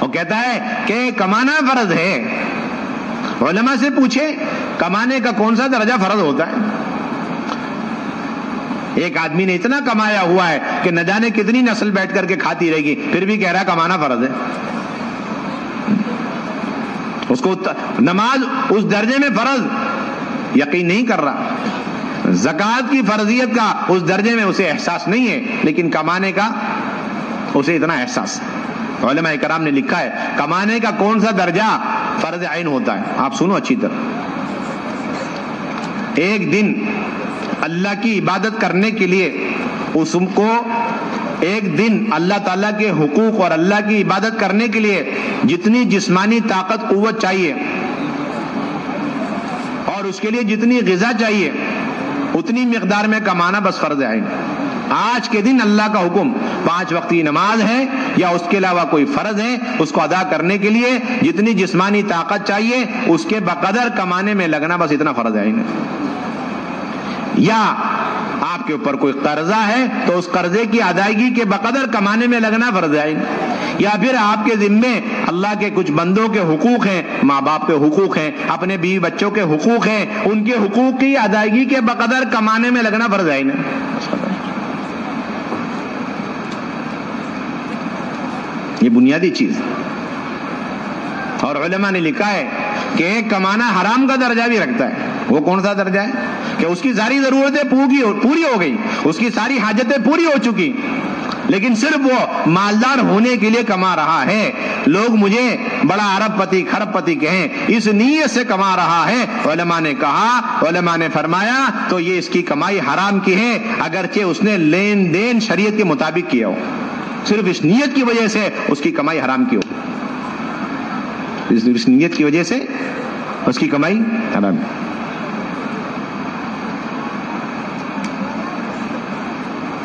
وہ کہتا ہے کہ کمانا فرض ہے. علماء سے پوچھے کمانے کا کون سا درجہ فرض ہوتا ہے. ایک آدمی نے اتنا کمایا ہوا ہے کہ نہ جانے کتنی نسل بیٹھ کر کے کھاتی رہے گی, پھر بھی کہہ رہا کمانا فرض ہے. اس کو نماز اس درجے میں فرض یقین نہیں کر رہا. زکوٰۃ کی فرضیت کا اس درجے میں اسے احساس نہیں ہے, لیکن کمانے کا اسے اتنا احساس. علماء کرام نے لکھا ہے کمانے کا کون سا درجہ فرض عین ہوتا ہے. آپ سنو اچھی طرح. ایک دن اللہ کی عبادت کرنے کے لیے اس کو ایک دن اللہ تعالیٰ کے حقوق اور اللہ کی عبادت کرنے کے لیے جتنی جسمانی طاقت قوت چاہیے اور اس کے لیے جتنی غذا چاہیے اتنی مقدار میں کمانا بس فرض عین. آج کے دن اللہ کا حکم 5 وقت کی نماز ہے یا اس کے علاوہ کوئی فرض ہے، اس کو ادا کرنے کے لیے جتنی جسمانی طاقت چاہیے اس کے بقدر کمانے میں لگنا، بس اتنا فرض عین ہے. یا آپ کے اوپر کوئی قرضہ ہے تو اس قرضے کی ادائیگی کے بقدر کمانے میں لگنا فرض عین. یا پھر آپ کے ذمے اللہ کے کچھ بندوں کے حقوق ہیں، ماں باپ کے حقوق ہیں، اپنے بیوی بچوں کے حقوق ہیں، ان کے حقوق کی ادائیگی کے بقدر کمانے میں لگنا فرض عین ہے. یہ بنیادی چیز. اور علماء نے لکھا ہے کہ ایک کمانا حرام کا درجہ بھی رکھتا ہے. وہ کون سا درجہ ہے؟ کہ اس کی ساری ضرورتیں پوری ہو گئی، اس کی ساری حاجتیں پوری ہو چکی، لیکن صرف وہ مالدار ہونے کے لیے کما رہا ہے. لوگ مجھے بڑا ارب پتی کھرب پتی کہیں، اس نیت سے کما رہا ہے. علماء نے کہا، علماء نے فرمایا تو یہ اس کی کمائی حرام کی ہے، اگرچہ اس نے لین دین شریعت کے مطابق کیا ہو. صرف اس نیت کی وجہ سے اس کی کمائی حرام کی ہو، اس نیت کی وجہ سے اس کی کمائی حرام.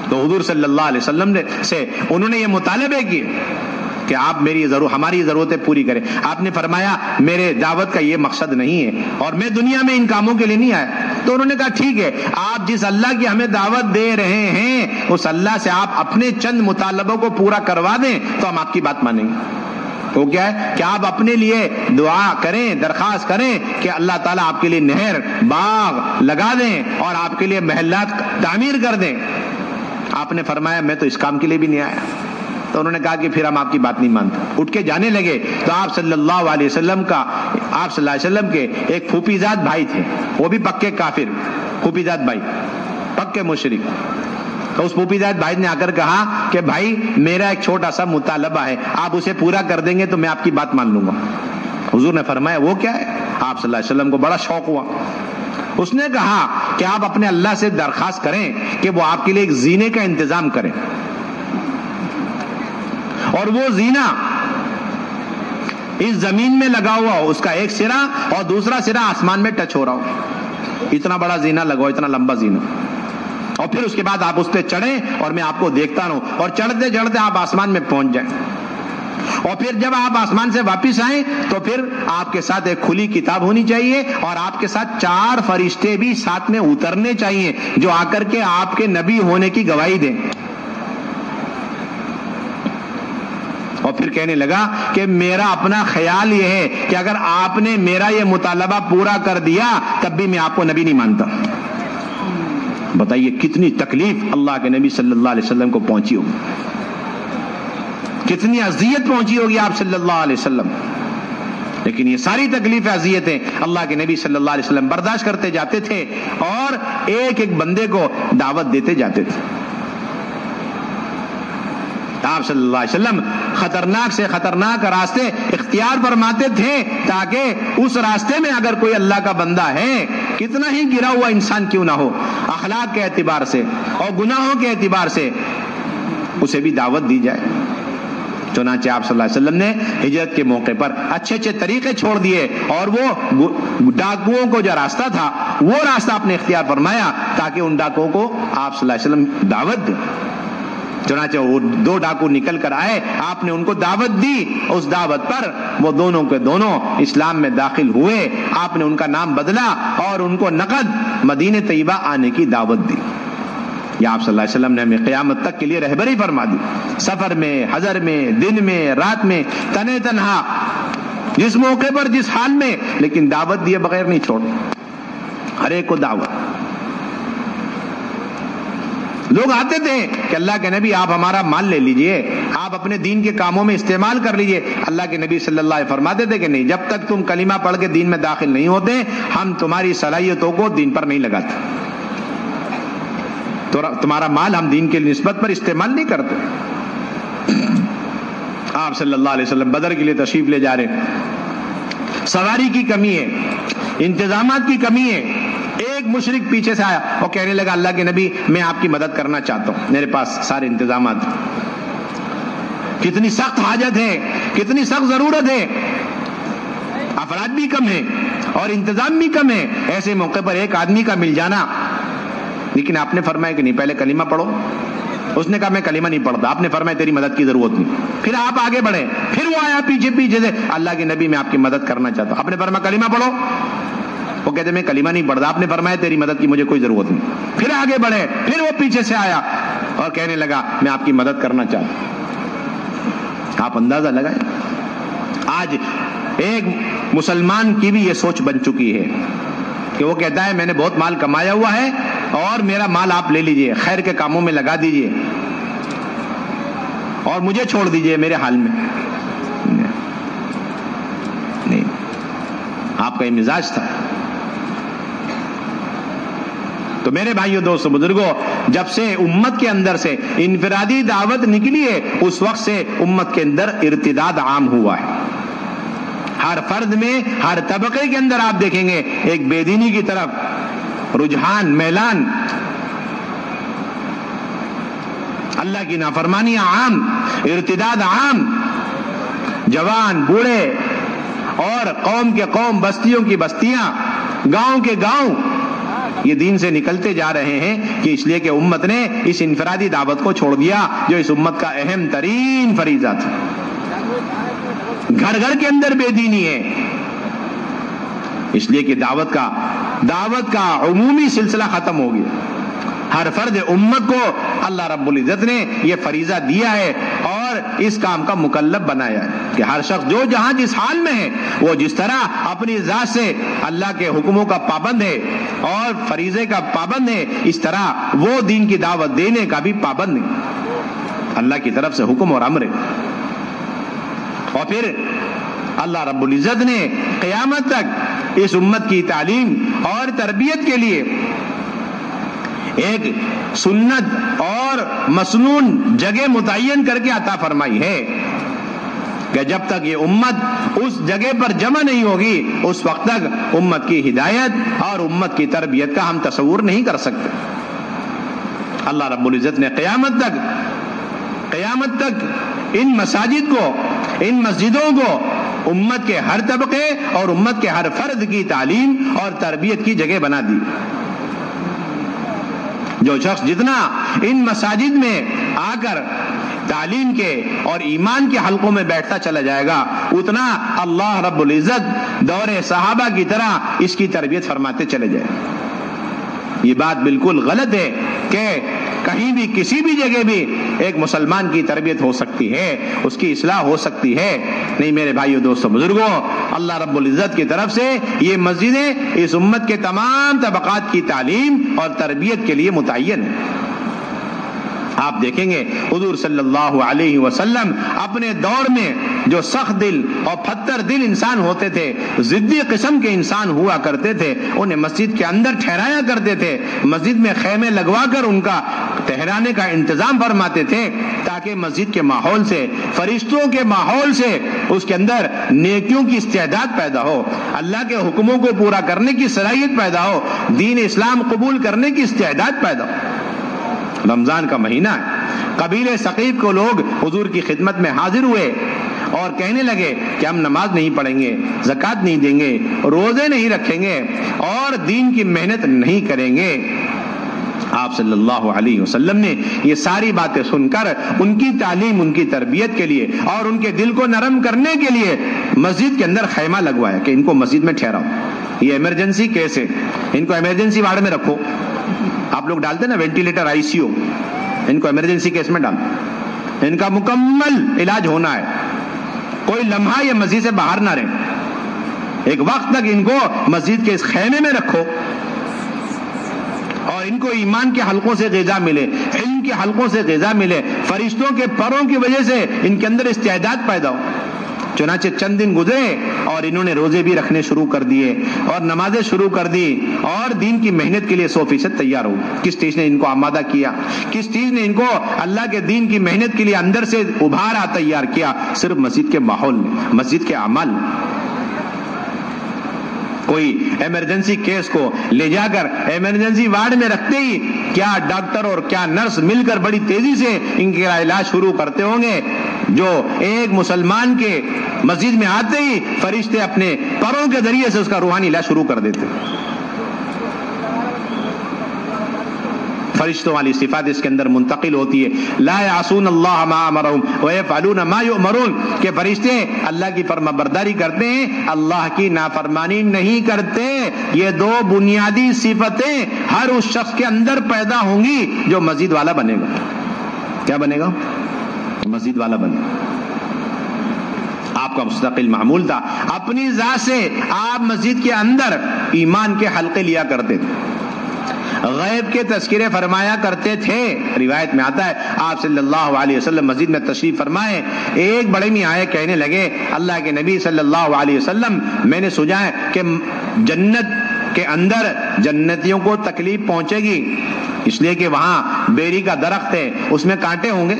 تو حضور صلی اللہ علیہ وسلم سے انہوں نے یہ مطالبے کیے کہ آپ ہماری ضرورتیں پوری کریں. آپ نے فرمایا میرے دعوت کا یہ مقصد نہیں ہے اور میں دنیا میں ان کاموں کے لیے نہیں آیا. تو انہوں نے کہا ٹھیک ہے، آپ جس اللہ کی ہمیں دعوت دے رہے ہیں اس اللہ سے آپ اپنے چند مطالبوں کو پورا کروا دیں تو ہم آپ کی بات مانیں گے. وہ کیا ہے کہ آپ اپنے لیے دعا کریں، درخواست کریں کہ اللہ تعالیٰ آپ کے لیے نہر باغ لگا دیں اور آپ کے لیے محلات تعمیر کر دیں. آپ نے فرمایا میں تو اس کام کے لیے بھی نہیں آیا. تو انہوں نے کہا کہ پھر ہم آپ کی بات نہیں مانتے. اٹھ کے جانے لگے. تو آپ صلی اللہ علیہ وسلم کے ایک پھوپھی زاد بھائی تھے، وہ بھی پکے کافر، پھوپھی زاد بھائی پکے مشرک. تو اس پھوپھی زاد بھائی نے آ کر کہا کہ بھائی میرا ایک چھوٹا سا مطالبہ ہے، آپ اسے پورا کر دیں گے تو میں آپ کی بات مان لوں گا. حضور نے فرمایا وہ کیا ہے؟ آپ صلی اللہ علیہ وسلم کو بڑا شوق ہوا. اس نے کہا کہ آپ اپنے اللہ سے درخواست کریں کہ وہ آپ کے لیے ایک زینے کا انتظام کریں، اور وہ زینہ اس زمین میں لگا ہوا ہو، اس کا ایک سرا اور دوسرا سرا آسمان میں ٹچ ہو رہا ہو. اتنا بڑا زینہ لگاؤ، اتنا لمبا زینہ. اور پھر اس کے بعد آپ اس پہ چڑھیں اور میں آپ کو دیکھتا رہوں، اور چڑھتے چڑھتے آپ آسمان میں پہنچ جائیں. اور پھر جب آپ آسمان سے واپس آئیں تو پھر آپ کے ساتھ ایک کھلی کتاب ہونی چاہیے اور آپ کے ساتھ 4 فرشتے بھی ساتھ میں اترنے چاہیے جو آ کر کے آپ کے نبی ہونے کی گواہی دیں. اور پھر کہنے لگا کہ میرا اپنا خیال یہ ہے کہ اگر آپ نے میرا یہ مطالبہ پورا کر دیا تب بھی میں آپ کو نبی نہیں مانتا. بتائیے کتنی تکلیف اللہ کے نبی صلی اللہ علیہ وسلم کو پہنچی ہوگی، کتنی اذیت پہنچی ہوگی آپ صلی اللہ علیہ وسلم. لیکن یہ ساری تکلیفیں اذیتیں اللہ کے نبی صلی اللہ علیہ وسلم برداشت کرتے جاتے تھے اور ایک ایک بندے کو دعوت دیتے جاتے تھے. آپ صلی اللہ علیہ وسلم خطرناک سے خطرناک راستے اختیار فرماتے تھے تاکہ اس راستے میں اگر کوئی اللہ کا بندہ ہے، کتنا ہی گرا ہوا انسان کیوں نہ ہو، اخلاق کے اعتبار سے اور گناہوں کے اعتبار سے اسے بھی دعوت دی جائے. چنانچہ آپ صلی اللہ علیہ وسلم نے ہجرت کے موقع پر اچھے اچھے طریقے چھوڑ دیے اور وہ ڈاکوؤں کو جو راستہ تھا وہ راستہ آپ نے اختیار فرمایا تاکہ ان ڈاکوؤں کو آپ صلی اللہ علیہ وسلم دعوت دیں. چنانچہ وہ 2 ڈاکو نکل کر آئے، آپ نے ان کو دعوت دی. اس دعوت پر وہ دونوں کے دونوں اسلام میں داخل ہوئے. آپ نے ان کا نام بدلا اور ان کو نقد مدینہ طیبہ آنے کی دعوت دی. یہ آپ صلی اللہ علیہ وسلم نے ہمیں قیامت تک کے لیے رہبری فرما دی. سفر میں، حضر میں، دن میں، رات میں، تنے تنہا، جس موقع پر جس حال میں، لیکن دعوت دیے بغیر نہیں چھوڑ. ہر ایک کو دعوت. لوگ آتے تھے کہ اللہ کے نبی آپ ہمارا مال لے لیجئے، آپ اپنے دین کے کاموں میں استعمال کر لیجئے. اللہ کے نبی صلی اللہ علیہ وسلم فرماتے تھے کہ نہیں، جب تک تم کلمہ پڑھ کے دین میں داخل نہیں ہوتے ہم تمہاری صلاحیتوں کو دین پر نہیں لگاتے، تو تمہارا مال ہم دین کے نسبت پر استعمال نہیں کرتے. آپ صلی اللہ علیہ وسلم بدر کے لیے تشریف لے جا رہے، سواری کی کمی ہے، انتظامات کی کمی ہے. ایک مشرک پیچھے سے آیا اور کہنے لگا اللہ کے نبی میں آپ کی مدد کرنا چاہتا ہوں، میرے پاس سارے انتظامات. کتنی سخت حاجت ہے، کتنی سخت ضرورت ہے، افراد بھی کم ہیں اور انتظام بھی کم ہے. ایسے موقع پر ایک آدمی کا مل جانا لیکن آپ نے فرمایا کہ نہیں پہلے کلمہ پڑھو. اس نے کہا میں کلمہ نہیں پڑھتا. آپ نے فرمایا تیری مدد کی ضرورت نہیں. پھر آپ آگے بڑھے, پھر وہ آیا پیچھے سے, اللہ کے نبی میں آپ کی مدد کرنا چاہتا ہوں. آپ نے فرمایا کلمہ پڑھو. وہ کہتے میں کلمہ نہیں پڑھتا. آپ نے فرمایا تیری مدد کی مجھے کوئی ضرورت نہیں. پھر آگے بڑھے, پھر وہ پیچھے سے آیا اور کہنے لگا میں آپ کی مدد کرنا چاہتا ہوں. آپ اندازہ لگائیں, آج ایک مسلمان کی بھی یہ سوچ بن چکی ہے کہ وہ کہتا ہے میں نے بہت مال کمایا ہوا ہے اور میرا مال آپ لے لیجئے, خیر کے کاموں میں لگا دیجئے اور مجھے چھوڑ دیجئے میرے حال میں. نہیں, آپ کا یہ مزاج تھا. تو میرے بھائیوں دوستو بزرگوں, جب سے امت کے اندر سے انفرادی دعوت نکلی ہے اس وقت سے امت کے اندر ارتداد عام ہوا ہے. ہر فرد میں, ہر طبقے کے اندر آپ دیکھیں گے ایک بے دینی کی طرف رجحان, میلان, اللہ کی نافرمانیاں عام, ارتداد عام. جوان, بوڑھے اور قوم کے قوم, بستیوں کی بستیاں, گاؤں کے گاؤں یہ دین سے نکلتے جا رہے ہیں کہ اس لیے کہ امت نے اس انفرادی دعوت کو چھوڑ دیا جو اس امت کا اہم ترین فریضہ تھا. گھر گھر کے اندر بے دینی ہے, اس لیے کہ دعوت کا عمومی سلسلہ ختم ہو گیا. ہر فرد امت کو اللہ رب العزت نے یہ فریضہ دیا ہے اور اس کام کا مکلف بنایا ہے کہ ہر شخص جو جہاں جس حال میں ہے وہ جس طرح اپنی ذات سے اللہ کے حکموں کا پابند ہے اور فریضے کا پابند ہے, اس طرح وہ دین کی دعوت دینے کا بھی پابند ہے. اللہ کی طرف سے حکم اور امر ہے. اور پھر اللہ رب العزت نے قیامت تک اس امت کی تعلیم اور تربیت کے لیے ایک سنت اور مسنون جگہ متعین کر کے عطا فرمائی ہے کہ جب تک یہ امت اس جگہ پر جمع نہیں ہوگی اس وقت تک امت کی ہدایت اور امت کی تربیت کا ہم تصور نہیں کر سکتے. اللہ رب العزت نے قیامت تک ان مساجد کو, ان مسجدوں کو امت کے ہر طبقے اور امت کے ہر فرد کی تعلیم اور تربیت کی جگہ بنا دی. جو شخص جتنا ان مساجد میں آ کر تعلیم کے اور ایمان کے حلقوں میں بیٹھتا چلا جائے گا اتنا اللہ رب العزت دور صحابہ کی طرح اس کی تربیت فرماتے چلے جائے. یہ بات بالکل غلط ہے کہ کہیں بھی کسی بھی جگہ بھی ایک مسلمان کی تربیت ہو سکتی ہے, اس کی اصلاح ہو سکتی ہے. نہیں میرے بھائیو دوستو بزرگوں, اللہ رب العزت کی طرف سے یہ مسجدیں اس امت کے تمام طبقات کی تعلیم اور تربیت کے لیے متعین ہیں. آپ دیکھیں گے حضور صلی اللہ علیہ وسلم اپنے دور میں جو سخت دل اور پتھر دل انسان ہوتے تھے, ضدی قسم کے انسان ہوا کرتے تھے, انہیں مسجد کے اندر ٹھہرایا کرتے تھے, مسجد میں خیمے لگوا کر ان کا ٹھہرانے کا انتظام فرماتے تھے تاکہ مسجد کے ماحول سے, فرشتوں کے ماحول سے اس کے اندر نیکیوں کی استعداد پیدا ہو, اللہ کے حکموں کو پورا کرنے کی صلاحیت پیدا ہو, دین اسلام قبول کرنے کی استعداد پیدا ہو. رمضان کا مہینہ ہے, قبیلے ثقیف کو لوگ حضور کی خدمت میں حاضر ہوئے اور کہنے لگے کہ ہم نماز نہیں پڑھیں گے, زکوٰۃ نہیں دیں گے, روزے نہیں رکھیں گے اور دین کی محنت نہیں کریں گے. آپ صلی اللہ علیہ وسلم نے یہ ساری باتیں سن کر ان کی تعلیم, ان کی تربیت کے لیے اور ان کے دل کو نرم کرنے کے لیے مسجد کے اندر خیمہ لگوایا کہ ان کو مسجد میں ٹھہراؤ. یہ ایمرجنسی کیس ہے, ان کو ایمرجنسی وارڈ میں رکھو. آپ لوگ ڈالتے نا وینٹیلیٹر, آئی سی یو, ان کو ایمرجنسی کیس میں ڈال, ان کا مکمل علاج ہونا ہے, کوئی لمحہ یہ مسجد سے باہر نہ رہے. ایک وقت تک ان کو مسجد کے اس خیمے میں رکھو اور ان کو ایمان کے حلقوں سے غذا ملے, علم کے حلقوں سے غذا ملے, فرشتوں کے پروں کی وجہ سے ان کے اندر استعداد پیدا ہو. چنانچہ چند دن گزرے اور انہوں نے روزے بھی رکھنے شروع کر دیے اور نمازیں شروع کر دی اور دین کی محنت کے لیے 100% تیار ہو. کس چیز نے ان کو آمادہ کیا, کس چیز نے ان کو اللہ کے دین کی محنت کے لیے اندر سے ابھارا, تیار کیا؟ صرف مسجد کے ماحول میں, مسجد کے اعمال. کوئی ایمرجنسی کیس کو لے جا کر ایمرجنسی وارڈ میں رکھتے ہی کیا ڈاکٹر اور کیا نرس مل کر بڑی تیزی سے ان کا علاج شروع کرتے ہوں گے, جو ایک مسلمان کے مسجد میں آتے ہی فرشتے اپنے پروں کے ذریعے سے اس کا روحانی علاج شروع کر دیتے. فرشتوں والی صفات اس کے اندر منتقل ہوتی ہے. لا یعصون اللہ ما امرہم ویفعلون ما یؤمرون، کہ فرشتے اللہ کی فرما برداری کرتے ہیں، اللہ کی نافرمانی نہیں کرتے. یہ دو بنیادی صفتیں ہر اس شخص کے اندر پیدا ہوں گی جو مسجد والا بنے گا. کیا بنے گا؟ مسجد والا بنے گا. آپ کا مستقل معمول تھا، اپنی ذات سے آپ مسجد کے اندر ایمان کے حلقے لیا کرتے تھے، غیب کے تذکرے فرمایا کرتے تھے. روایت میں آتا ہے آپ صلی اللہ علیہ وسلم مسجد میں تشریف فرمائے، ایک بڑے میاں آئے، کہنے لگے اللہ کے نبی صلی اللہ علیہ وسلم میں نے سنا ہے کہ جنت کے اندر جنتیوں کو تکلیف پہنچے گی، اس لیے کہ وہاں بیری کا درخت ہے، اس میں کانٹے ہوں گے.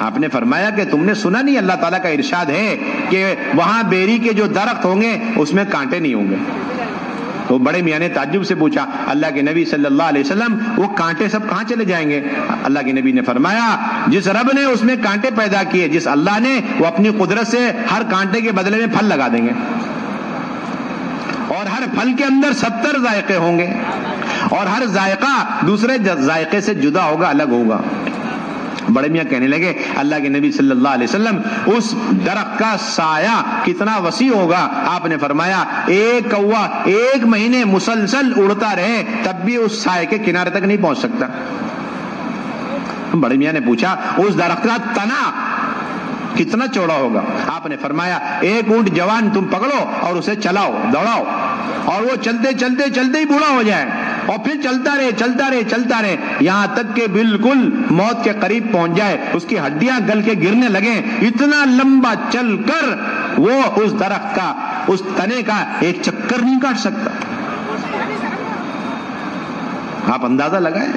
آپ نے فرمایا کہ تم نے سنا نہیں، اللہ تعالیٰ کا ارشاد ہے کہ وہاں بیری کے جو درخت ہوں گے اس میں کانٹے نہیں ہوں گے. تو بڑے میاں نے تعجب سے پوچھا اللہ کے نبی صلی اللہ علیہ وسلم وہ کانٹے سب کہاں چلے جائیں گے؟ اللہ کے نبی نے فرمایا جس رب نے اس میں کانٹے پیدا کیے، جس اللہ نے، وہ اپنی قدرت سے ہر کانٹے کے بدلے میں پھل لگا دیں گے، اور ہر پھل کے اندر 70 ذائقے ہوں گے، اور ہر ذائقہ دوسرے ذائقے سے جدا ہوگا، الگ ہوگا. بڑے میاں کہنے لگے اللہ کے نبی صلی اللہ علیہ وسلم اس درخت کا سایہ کتنا وسیع ہوگا؟ آپ نے فرمایا ایک کوا 1 مہینے مسلسل اڑتا رہے تب بھی اس سائے کے کنارے تک نہیں پہنچ سکتا. بڑے میاں نے پوچھا اس درخت کا تنا کتنا چوڑا ہوگا؟ آپ نے فرمایا 1 اونٹ جوان تم پکڑو اور اسے چلاؤ، دوڑاؤ، اور وہ چلتے چلتے چلتے ہی بوڑھا ہو جائے، اور پھر چلتا رہے چلتا رہے چلتا رہے یہاں تک کہ بالکل موت کے قریب پہنچ جائے، اس کی ہڈیاں گل کے گرنے لگیں. اتنا لمبا چل کر وہ اس درخت کا، اس تنے کا ایک چکر نہیں کاٹ سکتا. آپ اندازہ لگائیں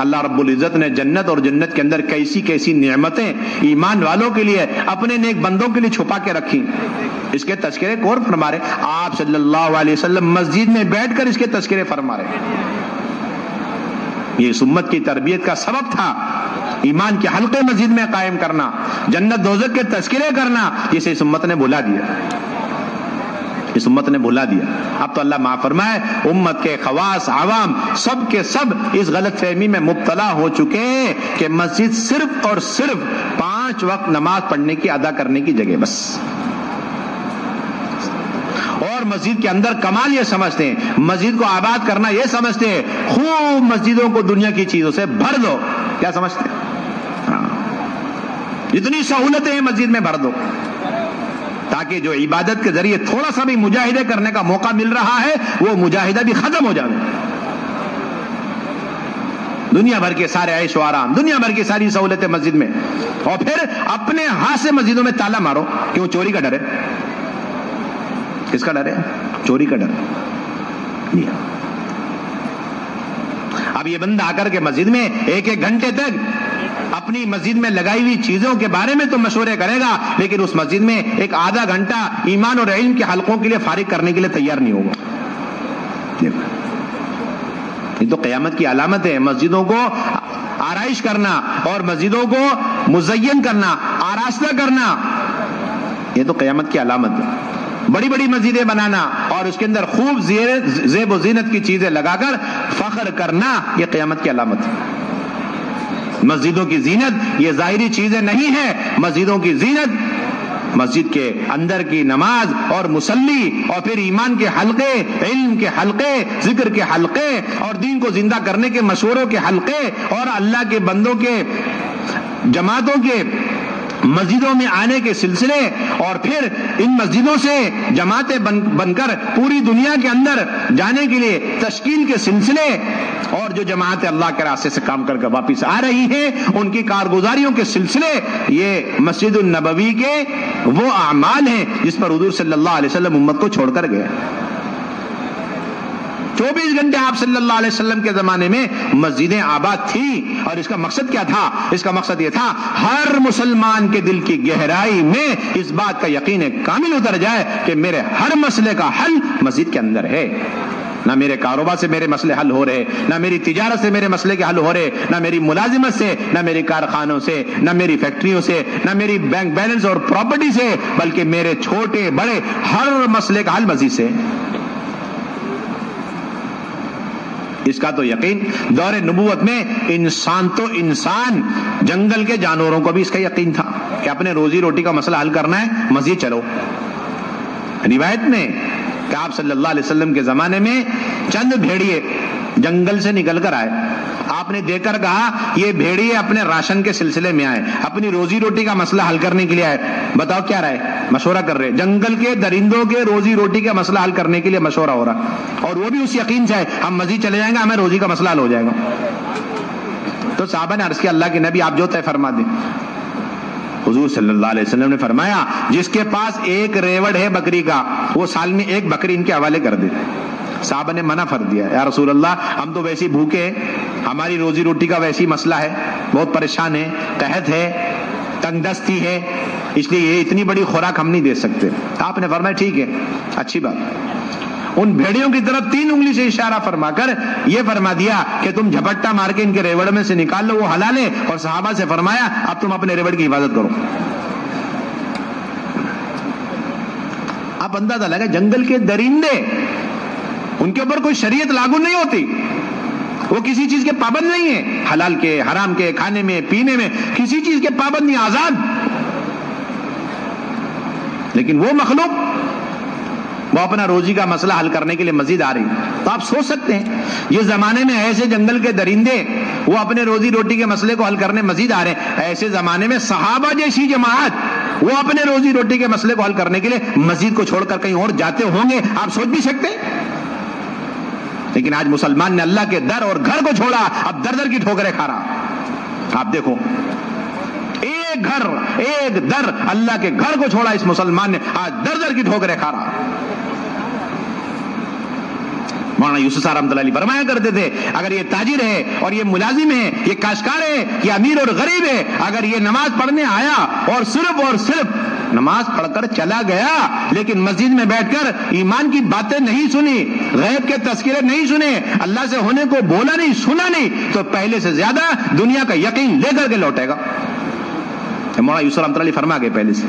اللہ رب العزت نے جنت اور جنت کے اندر کیسی کیسی نعمتیں ایمان والوں کے لیے، اپنے نیک بندوں کے لیے چھپا کے رکھی. اس کے تذکرے کون فرما رہے؟ آپ صلی اللہ علیہ وسلم مسجد میں بیٹھ کر اس کے تذکرے فرما رہے. یہ اس امت کی تربیت کا سبب تھا، ایمان کے حلقے مسجد میں قائم کرنا، جنت دوزخ کے تذکرے کرنا، جسے اس امت نے بھلا دیا، اس امت نے بھلا دیا. اب تو اللہ معاف فرمائے امت کے خواص عوام سب کے سب اس غلط فہمی میں مبتلا ہو چکے ہیں کہ مسجد صرف اور صرف 5 وقت نماز پڑھنے کی، ادا کرنے کی جگہ بس. اور مسجد کے اندر کمال یہ سمجھتے ہیں، مسجد کو آباد کرنا یہ سمجھتے ہیں خوب مسجدوں کو دنیا کی چیزوں سے بھر دو. کیا سمجھتے ہیں؟ جتنی سہولتیں ہیں مسجد میں بھر دو، تاکہ جو عبادت کے ذریعے تھوڑا سا بھی مجاہدے کرنے کا موقع مل رہا ہے وہ مجاہدہ بھی ختم ہو جائے. دنیا بھر کے سارے عیش و آرام، دنیا بھر کی ساری سہولتیں مسجد میں، اور پھر اپنے ہاتھ سے مسجدوں میں تالا مارو. کیوں؟ چوری کا ڈر ہے. کس کا ڈر ہے؟ چوری کا ڈر. اب یہ بندہ آ کر کے مسجد میں 1-1 گھنٹے تک اپنی مسجد میں لگائی ہوئی چیزوں کے بارے میں تو مشورے کرے گا، لیکن اس مسجد میں ایک آدھا گھنٹہ ایمان اور علم کے حلقوں کے لیے فارغ کرنے کے لیے تیار نہیں ہوگا. یہ تو قیامت کی علامت ہے. مسجدوں کو آرائش کرنا اور مسجدوں کو مزین کرنا، آراستہ کرنا، یہ تو قیامت کی علامت ہے. بڑی بڑی مسجدیں بنانا اور اس کے اندر خوب زیب و زینت کی چیزیں لگا کر فخر کرنا، یہ قیامت کی علامت ہے. مسجدوں کی زینت یہ ظاہری چیزیں نہیں ہیں. مسجدوں کی زینت مسجد کے اندر کی نماز اور مصلی، اور پھر ایمان کے حلقے، علم کے حلقے، ذکر کے حلقے، اور دین کو زندہ کرنے کے مشوروں کے حلقے، اور اللہ کے بندوں کے جماعتوں کے مسجدوں میں آنے کے سلسلے، اور پھر ان مسجدوں سے جماعتیں بن کر پوری دنیا کے اندر جانے کے لیے تشکیل کے سلسلے، اور جو جماعتیں اللہ کے راستے سے کام کر کے واپس آ رہی ہیں ان کی کارگزاریوں کے سلسلے، یہ مسجد النبوی کے وہ اعمال ہیں جس پر حضور صلی اللہ علیہ وسلم امت کو چھوڑ کر گئے. 24 گھنٹے آپ صلی اللہ علیہ وسلم کے زمانے میں مسجدیں آباد تھی، اور اس کا مقصد کیا تھا؟ اس کا مقصد یہ تھا ہر مسلمان کے دل کی گہرائی میں اس بات کا یقین کامل اتر جائے کہ میرے ہر مسئلے کا حل مسجد کے اندر ہے. نہ میرے کاروبار سے میرے مسئلے حل ہو رہے، نہ میری تجارت سے میرے مسئلے کے حل ہو رہے، نہ میری ملازمت سے، نہ میری کارخانوں سے، نہ میری فیکٹریوں سے، نہ میری بینک بیلنس اور پراپرٹی سے، بلکہ میرے چھوٹے بڑے ہر مسئلے کا حل مسجد سے. اس کا تو یقین دور نبوت میں انسان تو انسان، جنگل کے جانوروں کو بھی اس کا یقین تھا کہ اپنے روزی روٹی کا مسئلہ حل کرنا ہے، مسجد چلو۔ روایت میں کہ آپ صلی اللہ علیہ وسلم کے زمانے میں چند بھیڑیے جنگل سے نکل کر آئے، آپ نے دیکھ کر کہا یہ بھیڑیے اپنے راشن کے سلسلے میں آئے، اپنی روزی روٹی کا مسئلہ حل کرنے کے لیے آئے، بتاؤ کیا رائے؟ مشورہ کر رہے، جنگل کے درندوں کے روزی روٹی کا مسئلہ حل کرنے کے لیے مشورہ ہو رہا، اور وہ بھی اس یقین سے ہم مسجد چلے جائیں گے، ہمیں روزی کا مسئلہ حل ہو جائے گا۔ تو صحابہ نے عرض کیا اللہ کے نبی آپ جو طے فرما دیں۔ حضور صلی اللہ علیہ وسلم نے فرمایا جس کے پاس ایک ریوڑ ہے بکری کا، وہ سال میں ایک بکری ان کے حوالے کر دے۔ صحابہ نے منع کر دیا، یا رسول اللہ ہم تو ویسے بھوکے ہیں، ہماری روزی روٹی کا ویسی مسئلہ ہے، بہت پریشان ہے، قحط ہے، تنگ دستی ہے، اس لیے یہ اتنی بڑی خوراک ہم نہیں دے سکتے۔ آپ نے فرمایا ٹھیک ہے، اچھی بات۔ ان بھیڑیوں کی طرف 3 انگلی سے اشارہ فرما کر یہ فرما دیا کہ تم جھپٹا مار کے ان کے ریوڑ میں سے نکال لو، وہ حلال ہے، اور صحابہ سے فرمایا اب تم اپنے ریوڑ کی حفاظت کرو۔ آپ اندازہ لگا جنگل کے درندے، ان کے اوپر کوئی شریعت لاگو نہیں ہوتی، وہ کسی چیز کے پابند نہیں ہے، حلال کے حرام کے، کھانے میں پینے میں کسی چیز کے پابند نہیں، آزاد۔ لیکن وہ مخلوق وہ اپنا روزی کا مسئلہ حل کرنے کے لیے مسجد آ رہی۔ تو آپ سوچ سکتے ہیں یہ زمانے میں ایسے جنگل کے درندے وہ اپنے روزی روٹی کے مسئلے کو حل کرنے مسجد آ رہے ہیں، ایسے زمانے میں صحابہ جیسی جماعت وہ اپنے روزی روٹی کے مسئلے کو حل کرنے کے لیے مسجد کو چھوڑ کر کہیں اور جاتے ہوں گے، آپ سوچ بھی سکتے ہیں؟ لیکن آج مسلمان نے اللہ کے در اور گھر کو چھوڑا، اب در در کی ٹھوکریں کھا رہا۔ آپ دیکھو ایک گھر ایک در، اللہ کے گھر کو چھوڑا اس مسلمان نے، آج در در کی ٹھوکریں کھا رہا۔ مولانا یوسف صاحب رحمۃ اللہ علیہ فرمایا کرتے تھے اگر یہ تاجر ہے اور یہ ملازم ہے، یہ کاشتکار ہے، یہ امیر اور غریب ہے، اگر یہ نماز پڑھنے آیا اور صرف نماز پڑھ کر چلا گیا لیکن مسجد میں بیٹھ کر ایمان کی باتیں نہیں سنی، غیب کے تذکرے نہیں سنے، اللہ سے ہونے کو بولا نہیں، سنا نہیں، تو پہلے سے زیادہ دنیا کا یقین لے کر کے لوٹے گا۔ مولانا یوسف رحمۃ اللہ علیہ فرما گئے پہلے سے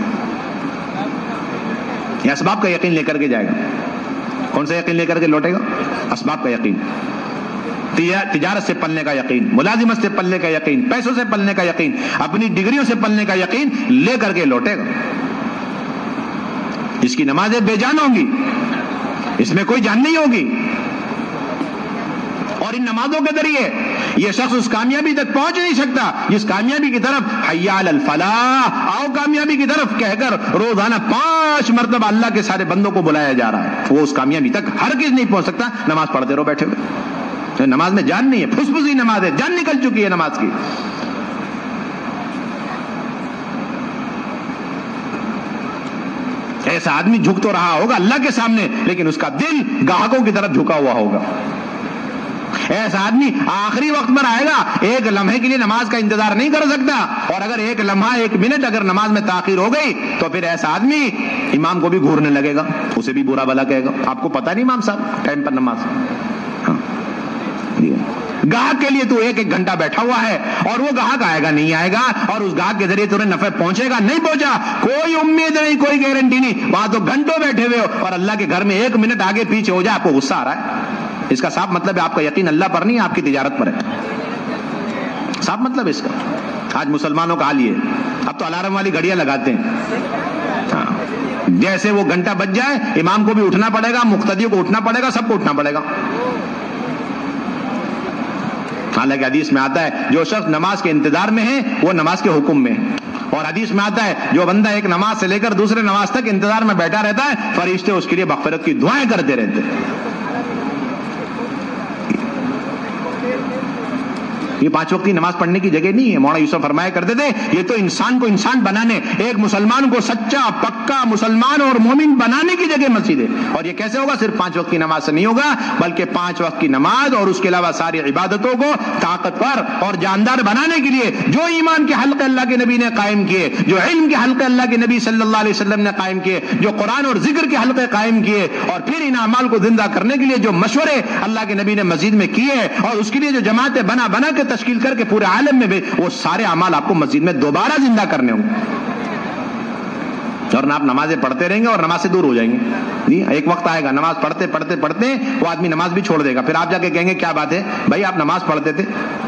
یہ اسباب کا یقین لے کر کے جائے گا۔ کون سا یقین لے کر کے لوٹے گا؟ اسباب کا یقین، تجارت سے پلنے کا یقین، ملازمت سے پلنے کا یقین، پیسوں سے پلنے کا یقین، اپنی ڈگریوں سے پلنے کا یقین لے کر کے لوٹے گا۔ اس کی نمازیں بے جان ہوں گی، اس میں کوئی جان نہیں ہوگی، اور ان نمازوں کے ذریعے یہ شخص اس کامیابی تک پہنچ نہیں سکتا جس کامیابی کی طرف حی علی الفلاح، آؤ کامیابی کی طرف کہہ کر روزانہ 5 مرتبہ اللہ کے سارے بندوں کو بلایا جا رہا ہے، وہ اس کامیابی تک ہرگز نہیں پہنچ سکتا نماز پڑھتے رہو بیٹھے ہوئے۔ نماز میں جان نہیں ہے، پھس پھسی نماز ہے، جان نکل چکی ہے نماز کی۔ ایسا آدمی جھک تو رہا ہوگا اللہ کے سامنے لیکن اس کا دل گاہکوں کی طرف جھکا ہوا ہوگا۔ ایسا آدمی آخری وقت پر آئے گا، ایک لمحے کے لیے نماز کا انتظار نہیں کر سکتا، اور اگر ایک لمحہ 1 منٹ اگر نماز میں تاخیر ہو گئی تو پھر ایسا آدمی امام کو بھی گھورنے لگے گا، اسے بھی برا بھلا کہے گا، آپ کو پتا نہیں امام صاحب ٹائم پر نماز۔ گاہک کے لیے تو 1 گھنٹہ بیٹھا ہوا ہے اور وہ گاہک آئے گا نہیں آئے گا، اور اس گاہک کے ذریعے تمہیں نفع پہنچے گا نہیں پہنچا کوئی امید نہیں، کوئی گارنٹی نہیں، وہاں تو گھنٹوں بیٹھے ہوئے ہو اور اللہ کے گھر میں 1 منٹ آگے پیچھے ہو جائے آپ کو غصہ آ رہا ہے۔ اس کا صاف مطلب ہے آپ کا یقین اللہ پر نہیں، آپ کی تجارت پر ہے، صاف مطلب ہے اس کا۔ آج مسلمانوں کا حال یہ ہے، اب تو الارم والی گھڑیاں لگاتے ہیں، جیسے وہ گھنٹہ بج جائے امام کو بھی اٹھنا پڑے گا، مقتدیوں کو اٹھنا پڑے گا، سب کو اٹھنا پڑے گا۔ حالانکہ حدیث میں آتا ہے جو شخص نماز کے انتظار میں ہے وہ نماز کے حکم میں ہے، اور حدیث میں آتا ہے جو بندہ ایک نماز سے لے کر دوسرے نماز تک انتظار میں بیٹھا رہتا ہے فرشتے اس کے لیے مغفرت کی دعائیں کرتے رہتے ہیں۔ یہ 5 وقت کی نماز پڑھنے کی جگہ نہیں ہے۔ مولانا یوسف فرمایا کرتے تھے یہ تو انسان کو انسان بنانے، ایک مسلمان کو سچا پکا مسلمان اور مومن بنانے کی جگہ مسجد ہے، اور یہ کیسے ہوگا؟ صرف 5 وقت کی نماز سے نہیں ہوگا بلکہ 5 وقت کی نماز اور اس کے علاوہ ساری عبادتوں کو طاقتور اور جاندار بنانے کے لیے جو ایمان کے حلقے اللہ کے نبی نے قائم کیے، جو علم کے حلقے اللہ کے نبی صلی اللہ علیہ وسلم نے قائم کیے، جو قرآن اور ذکر کے حلقے قائم کیے، اور پھر ان اعمال کو زندہ کرنے کے لیے جو مشورے اللہ کے نبی نے مسجد میں کیے، اور اس کے لیے جو جماعتیں بنا بنا کے تشکیل کر کے پورے عالم میں بھی وہ سارے اعمال آپ کو مسجد میں دوبارہ زندہ کرنے ہوں گے۔ اور آپ نمازیں پڑھتے رہیں گے اور نماز سے دور ہو جائیں گے. جی ایک وقت آئے گا نماز پڑھتے پڑھتے پڑھتے وہ آدمی نماز بھی چھوڑ دے گا, پھر آپ جا کے کہیں گے کیا بات ہے بھائی آپ نماز پڑھتے تھے.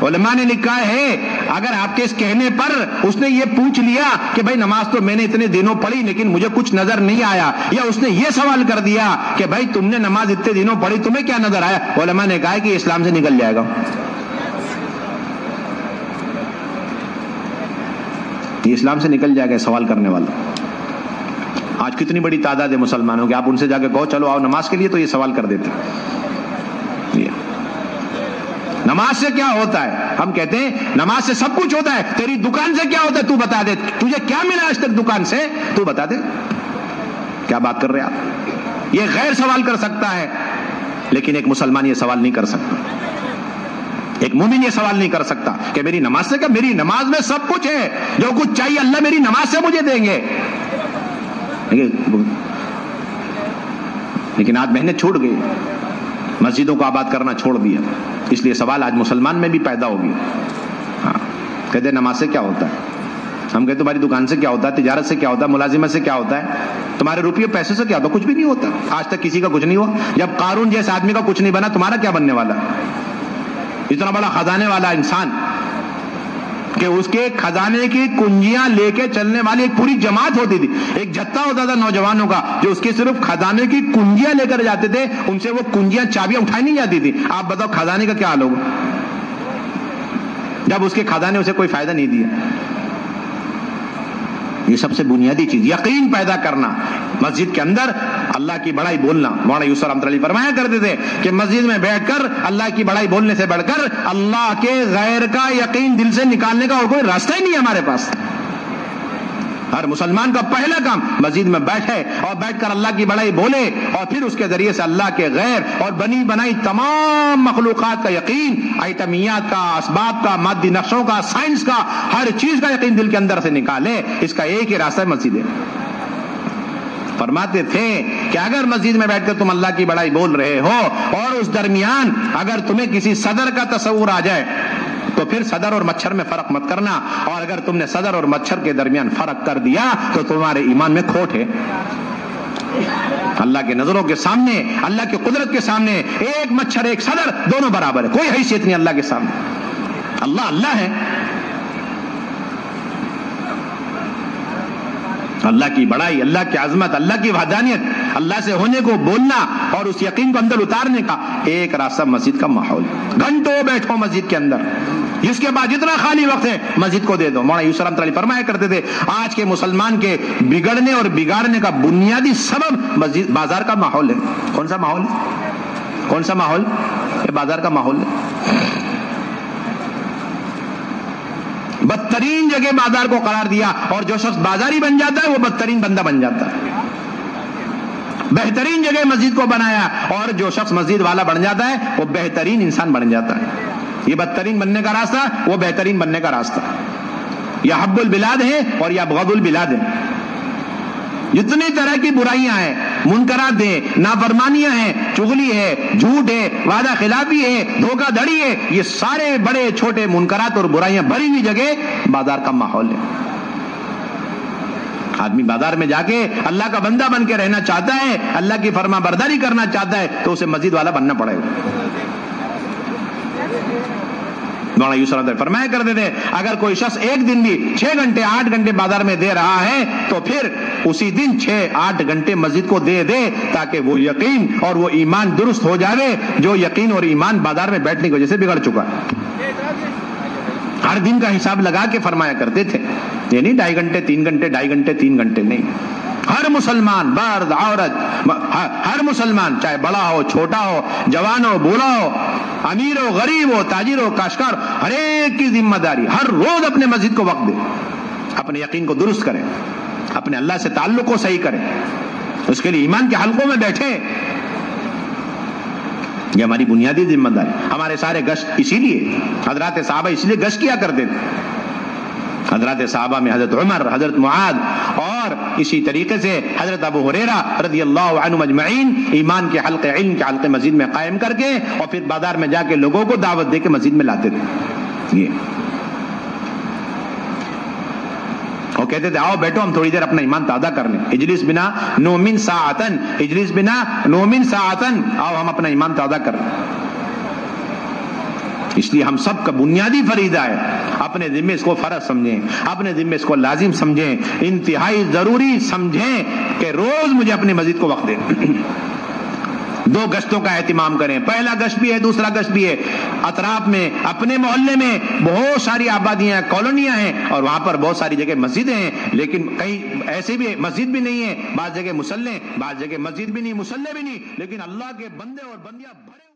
علماء نے لکھا ہے اگر آپ کے اس کہنے پر اس نے یہ پوچھ لیا کہ بھائی نماز تو میں نے اتنے دنوں پڑھی لیکن مجھے کچھ نظر نہیں آیا, یا اس نے یہ سوال کر دیا کہ بھائی تم نے نماز اتنے دنوں پڑھی تمہیں کیا نظر آیا, علماء نے کہا کہ یہ اسلام سے نکل جائے گا. یہ اسلام سے نکل جائے گا سوال کرنے والا. آج کتنی بڑی تعداد ہے مسلمانوں کی, آپ ان سے جا کے کہو چلو آؤ نماز کے لیے, تو یہ سوال کر دیتے. نماز سے کیا ہوتا ہے؟ ہم کہتے ہیں نماز سے سب کچھ ہوتا ہے. تیری دکان سے کیا ہوتا ہے تو بتا دے, تجھے کیا ملا آج تک دکان سے تو بتا دے. کیا بات کر رہے آپ؟ یہ غیر سوال کر سکتا ہے لیکن ایک مسلمان یہ سوال نہیں کر سکتا. ایک مومن یہ سوال نہیں کر سکتا کہ میری نماز سے کیا, میری نماز میں سب کچھ ہے, جو کچھ چاہیے اللہ میری نماز سے مجھے دیں گے. لیکن آج محنت چھوڑ گئی, مسجدوں کو آباد کرنا چھوڑ دیا, اس لیے سوال آج مسلمان میں بھی پیدا ہو گیا. ہاں کہتے ہیں نماز سے کیا ہوتا ہے, ہم کہتے تمہاری دکان سے کیا ہوتا ہے, تجارت سے کیا ہوتا ہے, ملازمت سے کیا ہوتا ہے, تمہارے روپیے پیسے سے کیا ہوتا ہے؟ کچھ بھی نہیں ہوتا. آج تک کسی کا کچھ نہیں ہوا. جب قارون جیسے آدمی کا کچھ نہیں بنا, تمہارا کیا بننے والا؟ اتنا بڑا خزانے والا انسان کہ اس کے خزانے کی کنجیاں لے کے چلنے والی ایک پوری جماعت ہوتی تھی, ایک جتھا ہوتا تھا نوجوانوں کا جو اس کے صرف خزانے کی کنجیاں لے کر جاتے تھے, ان سے وہ کنجیاں چابیاں اٹھائی نہیں جاتی تھی. آپ بتاؤ خزانے کا کیا حال ہوگا جب اس کے خزانے اسے کوئی فائدہ نہیں دیا. یہ سب سے بنیادی چیز یقین پیدا کرنا. مسجد کے اندر اللہ کی بڑائی بولنا. مولانا یوسف رحمۃ اللہ علیہ فرمایا کرتے تھے کہ مسجد میں بیٹھ کر اللہ کی بڑائی بولنے سے بڑھ کر اللہ کے غیر کا یقین دل سے نکالنے کا اور کوئی راستہ ہی نہیں ہے ہمارے پاس. ہر مسلمان کا پہلا کام مسجد میں بیٹھے اور بیٹھ کر اللہ کی بڑائی بولے, اور پھر اس کے ذریعے سے اللہ کے غیر اور بنی بنائی تمام مخلوقات کا یقین, ایٹمیات کا, اسباب کا, مادی نقشوں کا, سائنس کا, ہر چیز کا یقین دل کے اندر سے نکالے. اس کا ایک ہی راستہ مسجد ہے. فرماتے تھے کہ اگر مسجد میں بیٹھ کر تم اللہ کی بڑائی بول رہے ہو اور اس درمیان اگر تمہیں کسی صدر کا تصور آ جائے تو پھر صدر اور مچھر میں فرق مت کرنا, اور اگر تم نے صدر اور مچھر کے درمیان فرق کر دیا تو تمہارے ایمان میں کھوٹ ہے. اللہ کی نظروں کے سامنے, اللہ کی قدرت کے سامنے ایک مچھر ایک صدر دونوں برابر ہے, کوئی حیثیت نہیں اللہ کے سامنے. اللہ اللہ ہے. اللہ کی بڑائی, اللہ کی عظمت, اللہ کی وحدانیت, اللہ سے ہونے کو بولنا اور اس یقین کو اندر اتارنے کا ایک راستہ مسجد کا ماحول. گھنٹوں بیٹھو مسجد کے اندر, جس کے بعد جتنا خالی وقت ہے مسجد کو دے دو. مولانا یوسف رحمۃ اللہ فرمایا کرتے تھے آج کے مسلمان کے بگڑنے اور بگاڑنے کا بنیادی سبب مسجد بازار کا ماحول ہے. کون سا ماحول؟ کون سا ماحول؟ یہ بازار کا ماحول ہے. بدترین جگہ بازار کو قرار دیا, اور جو شخص بازاری بن جاتا ہے وہ بدترین بندہ بن جاتا ہے. بہترین جگہ مسجد کو بنایا, اور جو شخص مسجد والا بن جاتا ہے وہ بہترین انسان بن جاتا ہے. یہ بدترین بننے کا راستہ, وہ بہترین بننے کا راستہ. یہ حب البلاد ہے اور یہ ابغض البلاد ہے. جتنی طرح کی برائیاں ہیں, منکرات ہیں, نافرمانیاں ہیں, چغلی ہے, جھوٹ ہے, وعدہ خلافی ہے, دھوکہ دھڑی ہے, یہ سارے بڑے چھوٹے منکرات اور برائیاں بھری ہوئی جگہ بازار کا ماحول ہے. آدمی بازار میں جا کے اللہ کا بندہ بن کے رہنا چاہتا ہے, اللہ کی فرما برداری کرنا چاہتا ہے, تو اسے مسجد والا بننا پڑے گا. مولانا یوسف رحمۃ اللہ فرمایا کرتے تھے اگر کوئی شخص ایک دن بھی 6 گھنٹے 8 گھنٹے بازار میں دے رہا ہے تو پھر اسی دن 6-8 گھنٹے مسجد کو دے دے, تاکہ وہ یقین اور وہ ایمان درست ہو جائے جو یقین اور ایمان بازار میں بیٹھنے کی وجہ سے بگڑ چکا ہے. ہر دن کا حساب لگا کے فرمایا کرتے تھے, یہ نہیں 2.5 گھنٹے 3 گھنٹے 2.5 گھنٹے 3 گھنٹے نہیں. ہر مسلمان, مرد عورت, ہر مسلمان چاہے بڑا ہو چھوٹا ہو, جوان ہو بوڑھا ہو, امیر ہو غریب ہو, تاجر ہو کاشتکار, ہر ایک کی ذمہ داری ہر روز اپنے مسجد کو وقت دے, اپنے یقین کو درست کریں, اپنے اللہ سے تعلق کو صحیح کریں, اس کے لیے ایمان کے حلقوں میں بیٹھے. یہ ہماری بنیادی ذمہ داری. ہمارے سارے گشت اسی لیے, حضرات صحابہ اس لیے گشت کیا کرتے تھے. حضرات صحابہ میں حضرت عمر, حضرت معاذ, اور اسی طریقے سے حضرت ابو ہریرہ رضی اللہ عنہم اجمعین ایمان کے حلقے, علم کے حلقے مسجد میں قائم کر کے اور پھر بازار میں جا کے لوگوں کو دعوت دے کے مسجد میں لاتے تھے. یہ وہ کہتے تھے آؤ بیٹھو ہم تھوڑی دیر اپنا ایمان تازہ کر لیں، اجلس بنا نؤمن ساعتن، اجلس بنا نؤمن ساعتن، آؤ ہم اپنا ایمان تازہ کر لیں۔ اس لیے ہم سب کا بنیادی فریضہ ہے اپنے ذمے اس کو فرض سمجھیں، اپنے ذمے اس کو لازم سمجھیں، انتہائی ضروری سمجھیں کہ روز مجھے اپنی مسجد کو وقت دیں۔ 2 گشتوں کا اہتمام کریں، پہلا گشت بھی ہے دوسرا گشت بھی ہے۔ اطراف میں اپنے محلے میں بہت ساری آبادیاں ہیں، کالونیاں ہیں، اور وہاں پر بہت ساری جگہ مسجدیں ہیں، لیکن کہیں ایسے بھی مسجد بھی نہیں ہے، بعض جگہ مصلے، بعض جگہ مسجد بھی نہیں، مصلے بھی نہیں، لیکن اللہ کے بندے اور بندیاں بھرے